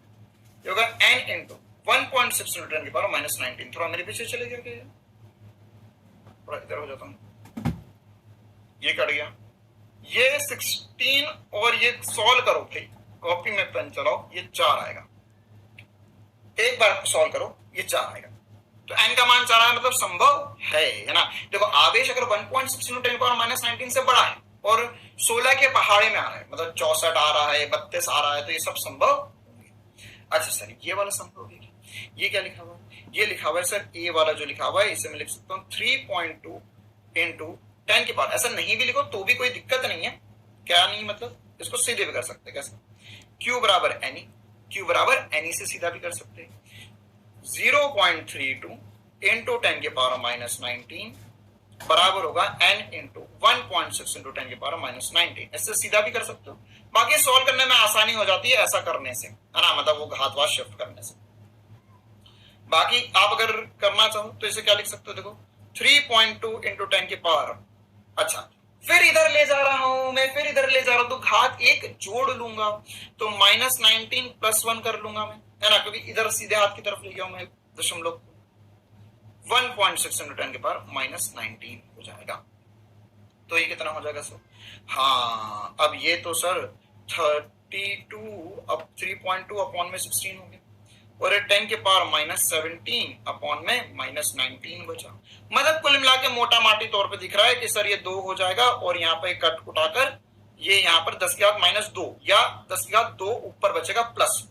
होगा N इंटू 1.6 इंटू 10 की पावर -19। थोड़ा मेरे पीछे चले गए, थोड़ा इधर हो जाता हूं, ये कट गया, ये 16 और ये सॉल्व करो भाई, कॉपी में पेन चलाओ, ये 4 आएगा, एक बार सॉल्व करो ये 4 आएगा। तो n का मान 4 आया, मतलब संभव है ना। देखो आवेश अगर 1.6 इंटू 10 की पावर -19 से बड़ा है और 16 के पहाड़े में आ रहा है, मतलब 64 आ रहा है, 32 आ रहा है, तो ये सब संभव होंगे। अच्छा सर ये वाला संभव है, ये क्या लिखा हुआ है, ये लिखा हुआ है सर, ए वाला जो लिखा हुआ है इसे मैं लिख सकता हूँ 3.2 इंटू 10 की पावर। ऐसा नहीं भी लिखो तो भी कोई दिक्कत नहीं है, क्या नहीं, मतलब इसको सीधे भी कर सकते हैं। कैसे, Q बराबर एनी, Q बराबर एनी से सीधा भी कर सकते हैं, 0.32 इंटू 10 की पावर -19 बराबर होगा n इंटू 1.6 इंटू 10 की पावर -19। इससे सीधा भी कर सकते हो, बाकी सॉल्व करने में आसानी हो जाती है ऐसा करने से, है ना, मतलब वो घातवाद शिफ्ट करने से। बाकी आप अगर करना चाहो तो इसे क्या लिख सकते हो, देखो 3.2 इंटू 10 की पावर, अच्छा फिर इधर ले जा रहा हूं मैं, फिर इधर ले जा रहा हूं, तो घात 1 जोड़ लूंगा, तो -19 +1 कर लूंगा मैं, है ना, क्योंकि इधर सीधे हाथ की तरफ ले गया मैं दशमलव, 1.6 इंटू 10 की पावर -19 हो जाएगा। तो ये कितना हो जाएगा सर, हाँ अब ये तो सर 32, अब 3.2 अपॉन में 16 हो गया, और 10 के पावर -17 अपॉन में -19 बचा। मतलब कुल मिला के मोटा माटी तौर पे दिख रहा है कि सर ये 2 हो जाएगा, और यहाँ पे कट उठाकर ये यहाँ पर 10 की घात -2 या 10 की घात 2 ऊपर बचेगा प्लस,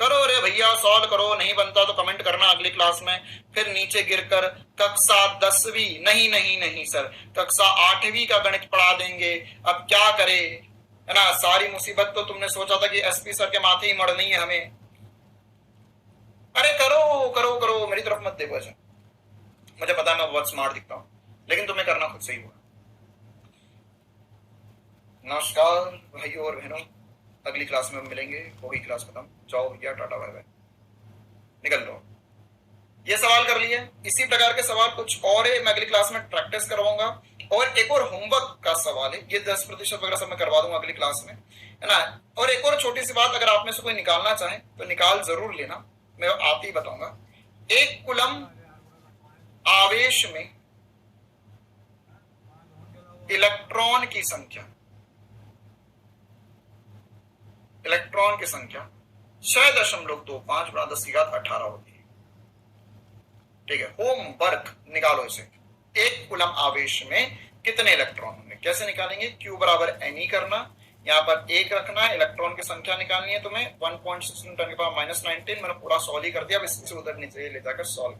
करो रे भैया, सॉल्व करो, नहीं बनता तो कमेंट करना अगली क्लास में। फिर नीचे गिरकर कक्षा 10वीं, नहीं नहीं नहीं सर, कक्षा 8वीं का गणित पढ़ा देंगे, अब क्या करे, है ना। सारी मुसीबत तो तुमने सोचा था कि एसपी सर के माथे ही मरनी है हमें। अरे करो करो करो, मेरी तरफ मत देखो ऐसे, मुझे पता है मैं बहुत स्मार्ट दिखता हूं, लेकिन तुम्हें करना खुद से ही होगा। नमस्कार भाइयों और बहनों, अगली क्लास में हम मिलेंगे, होगी क्लास खत्म, जाओ भैया, टाटा बाय बाय, निकल लो। ये सवाल कर लिए, इसी प्रकार के सवाल कुछ और है, मैं अगली क्लास में प्रैक्टिस करवाऊंगा। और एक और होमवर्क का सवाल है, ये 10% वगैरह सब मैं करवा दूंगा अगली क्लास में, है ना। और एक और छोटी सी बात, अगर आप में से कोई निकालना चाहे तो निकाल जरूर लेना, मैं आते ही बताऊंगा। 1 कूलम आवेश में इलेक्ट्रॉन की संख्या, इलेक्ट्रॉन की संख्या 6.25 × 10⁻18 होती है। ठीक है, होमवर्क निकालो इसे। 1 कूलम आवेश में कितने इलेक्ट्रॉन होंगे, कैसे निकालेंगे, Q बराबर Ne करना, यहाँ पर 1 रखना, इलेक्ट्रॉन की संख्या निकालनी है तुम्हें, 1.16 × 10⁻19, मैंने पूरा सॉल्व ही कर दिया, अब इससे उधर नीचे ले जाकर solve.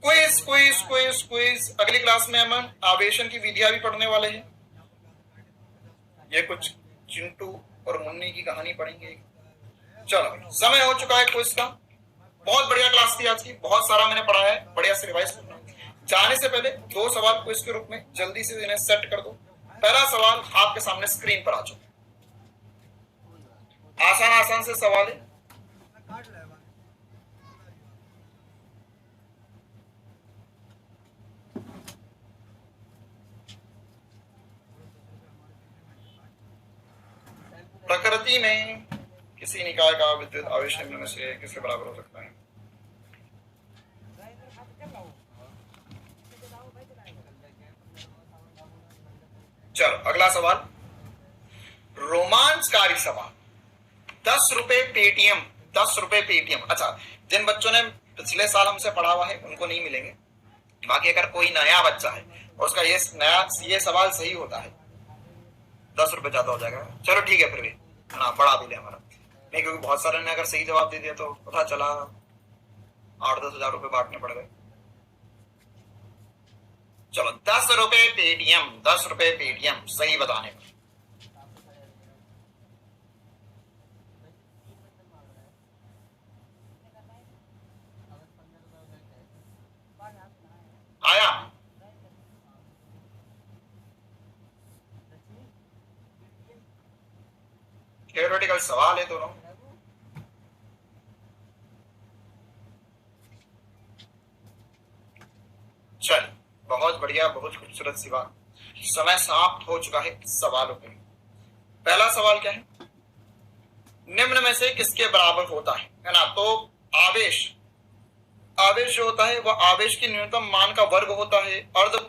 Quiz quiz quiz quiz, अगली क्लास में हम आवेशन की विधियां भी पढ़ने वाले हैं। ये कुछ चिंटू और मुन्नी की कहानी पढ़ेंगे। चलो समय हो चुका है क्विज का, बहुत बढ़िया क्लास थी आज की, बहुत सारा मैंने पढ़ा है, बढ़िया से रिवाइज करना। जाने से पहले 2 सवाल क्विज के रूप में जल्दी से इन्हें सेट कर दो। पहला सवाल आपके सामने स्क्रीन पर आ चुका, आसान आसान से सवाल है। प्रकृति में किसी निकाय का विद्युत आवेश निम्न में से किसके बराबर हो सकता है। चलो अगला सवाल, रोमांचकारी सवाल, 10 रुपए पेटीएम, 10 रुपए पेटीएम। अच्छा, जिन बच्चों ने पिछले साल हमसे पढ़ा हुआ है उनको नहीं मिलेंगे, बाकी अगर कोई नया बच्चा है और उसका ये सवाल सही होता है, 10 रुपए ज्यादा हो जाएगा, चलो ठीक है, फिर भी ना बढ़ा दिले हमारा, नहीं क्योंकि बहुत सारे ने अगर सही जवाब दे दिया तो पता चला 8-10 हजार रुपए बांटने पड़ गए। चलो 10 रुपए पेटीएम, 10 रुपए पेटीएम सही बताने में। आया, थ्योरेटिकल सवाल है दोनों। चल बहुत बढ़िया, बहुत खूबसूरत सी बात। समय समाप्त हो चुका है सवालों के। पहला सवाल क्या है, निम्न में से किसके बराबर होता है ना। तो आवेश, आवेश जो होता है वह आवेश की न्यूनतम मान का वर्ग होता है, अर्ध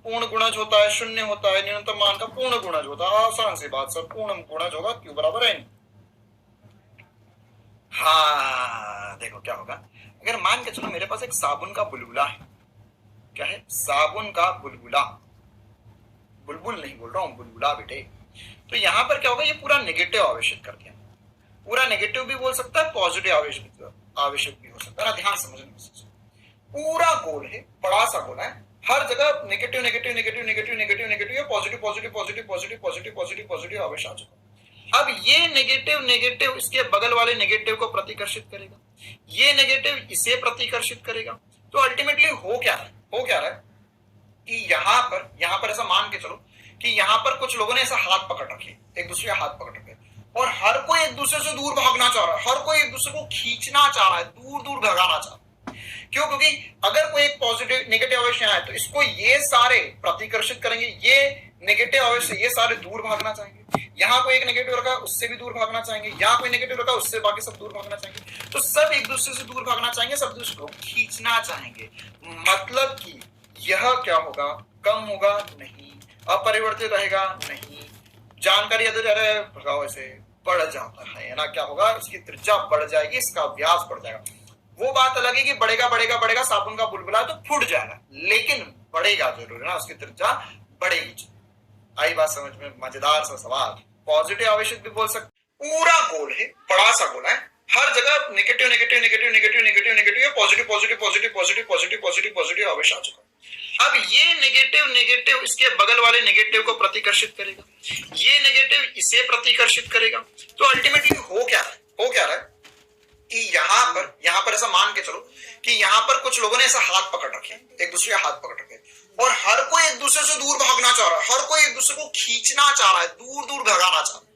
पूर्ण गुणज होता है, शून्य होता है, न्यूनतम मान का पूर्ण गुणज होता है। आसान सी बात सर, पूर्ण गुणज होगा Q बराबर N। हाँ देखो क्या होगा, अगर मान के चलो मेरे पास एक साबुन का बुलबुला है, क्या है, साबुन का बुलबुला, बुलबुल नहीं बोल रहा हूं, बुलबुला बेटे। तो यहां पर क्या होगा, ये पूरा नेगेटिव आवेशित कर दिया, पूरा नेगेटिव भी बोल सकता है, पॉजिटिव आवेशित भी हो सकता है। ध्यान समझने की, पूरा गोल है, बड़ा सा गोल है, हर जगह negative negative negative negative negative negative, positive positive positive positive positive positive positive आवेश आ चुका। अब ये नेगेटिव नेगेटिव इसके बगल वाले नेगेटिव को प्रतिकर्षित करेगा, ये नेगेटिव इसे प्रतिकर्षित करेगा। तो अल्टीमेटली हो क्या रहा है कि यहाँ पर ऐसा मान के चलो कि यहाँ पर कुछ लोगों ने ऐसा हाथ पकड़ रखे, एक दूसरे का हाथ पकड़ रखे, और हर कोई एक दूसरे से दूर भागना चाह रहा है, हर कोई एक दूसरे को खींचना चाह रहा है, दूर दूर भगाना चाह रहा है। क्यों, क्योंकि अगर कोई एक पॉजिटिव नेगेटिव आवेश यहाँ है तो इसको ये सारे प्रतिकर्षित करेंगे, ये नेगेटिव आवेश से ये सारे दूर भागना चाहेंगे। यहाँ कोई एक नेगेटिव रखा उससे भी दूर भागना चाहेंगे, यहाँ कोई नेगेटिव रखा उससे बाकी सब दूर भागना चाहेंगे। तो सब एक दूसरे से दूर भागना चाहेंगे, सब दूसरे को खींचना चाहेंगे। मतलब कि यह क्या होगा, कम होगा नहीं, अपरिवर्तित रहेगा नहीं, जानकारी भगाओ ऐसे बढ़ जाता है ना। क्या होगा, उसकी त्रिज्या बढ़ जाएगी, इसका व्यास बढ़ जाएगा। वो बात अलग है कि बढ़ेगा बढ़ेगा बढ़ेगा, साबुन का बुलबुला तो फूट जाएगा, लेकिन बढ़ेगा जरूर है ना, उसकी त्रिज्या बढ़ेगी। आई बात समझ में, मजेदार सा सवाल। पॉजिटिव आवेशित भी बोल सकते, पूरा गोल है, बड़ा सा गोला है, हर जगह negative negative negative negative negative negative, positive positive positive positive positive positive positive आवेश आ चुका है। अब ये नेगेटिव नेगेटिव इसके बगल वाले नेगेटिव को प्रतिकर्षित करेगा, ये नेगेटिव इसे प्रतिकर्षित करेगा। तो अल्टीमेटली हो क्या रहा है कि यहां पर ऐसा मान के चलो कि यहां पर कुछ लोगों ने ऐसा हाथ पकड़ रखे, एक दूसरे का हाथ पकड़ रखे, और हर कोई एक दूसरे से दूर भागना चाह रहा है, हर कोई एक दूसरे को खींचना चाह रहा है, दूर दूर भगाना चाह रहा है।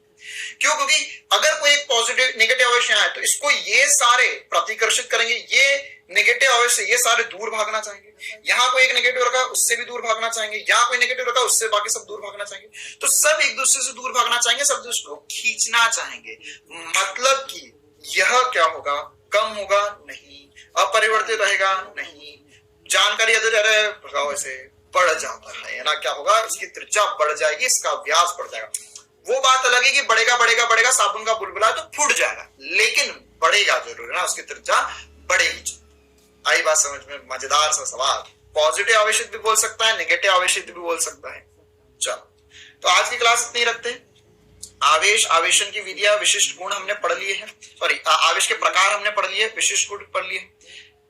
क्यों? क्योंकि अगर कोई एक पॉजिटिव नेगेटिव आवेश यहाँ है तो इसको ये सारे प्रतिकर्षित करेंगे, ये नेगेटिव आवेश से ये सारे दूर भागना चाहेंगे, यहाँ कोई एक नेगेटिव रखा उससे भी दूर भागना चाहेंगे, यहाँ कोई नेगेटिव रखा उससे बाकी सब दूर भागना चाहेंगे। तो सब एक दूसरे से दूर भागना चाहेंगे, सब दूसरे को खींचना चाहेंगे। मतलब कि यह क्या होगा? कम होगा नहीं, अपरिवर्तित रहेगा नहीं, जानकारी भगाओ ऐसे बढ़ जाता है ना। क्या होगा? इसकी त्रिज्या बढ़ जाएगी, इसका व्यास बढ़ जाएगा। वो बात अलग है कि बढ़ेगा बढ़ेगा बढ़ेगा, साबुन का बुलबुला तो फूट जाएगा, लेकिन बढ़ेगा जरूर है ना, उसकी त्रिज्या बढ़ेगी। आई बात समझ में? मजेदार सा सवाल। पॉजिटिव आवेशित भी बोल सकता है, नेगेटिव आवेशित भी बोल सकता है। चलो, तो आज की क्लास इतनी रखते हैं। आवेश, आवेशन की विधियां, विशिष्ट गुण हमने पढ़ लिए हैं, सॉरी आवेश के प्रकार हमने पढ़ लिए, विशिष्ट गुण पढ़ लिए।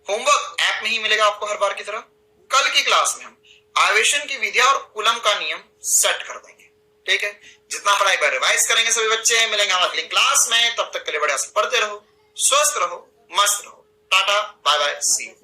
होमवर्क ऐप में ही मिलेगा आपको हर बार की तरह। कल की क्लास में हम आवेशन की विधियां और कूलम का नियम सेट कर देंगे। ठीक है, जितना पढ़ा एक बार रिवाइज करेंगे सभी बच्चे। मिलेंगे हम अगली क्लास में, तब तक के लिए बढ़िया से पढ़ते रहो, स्वस्थ रहो, मस्त रहो। Tata, bye bye, see you.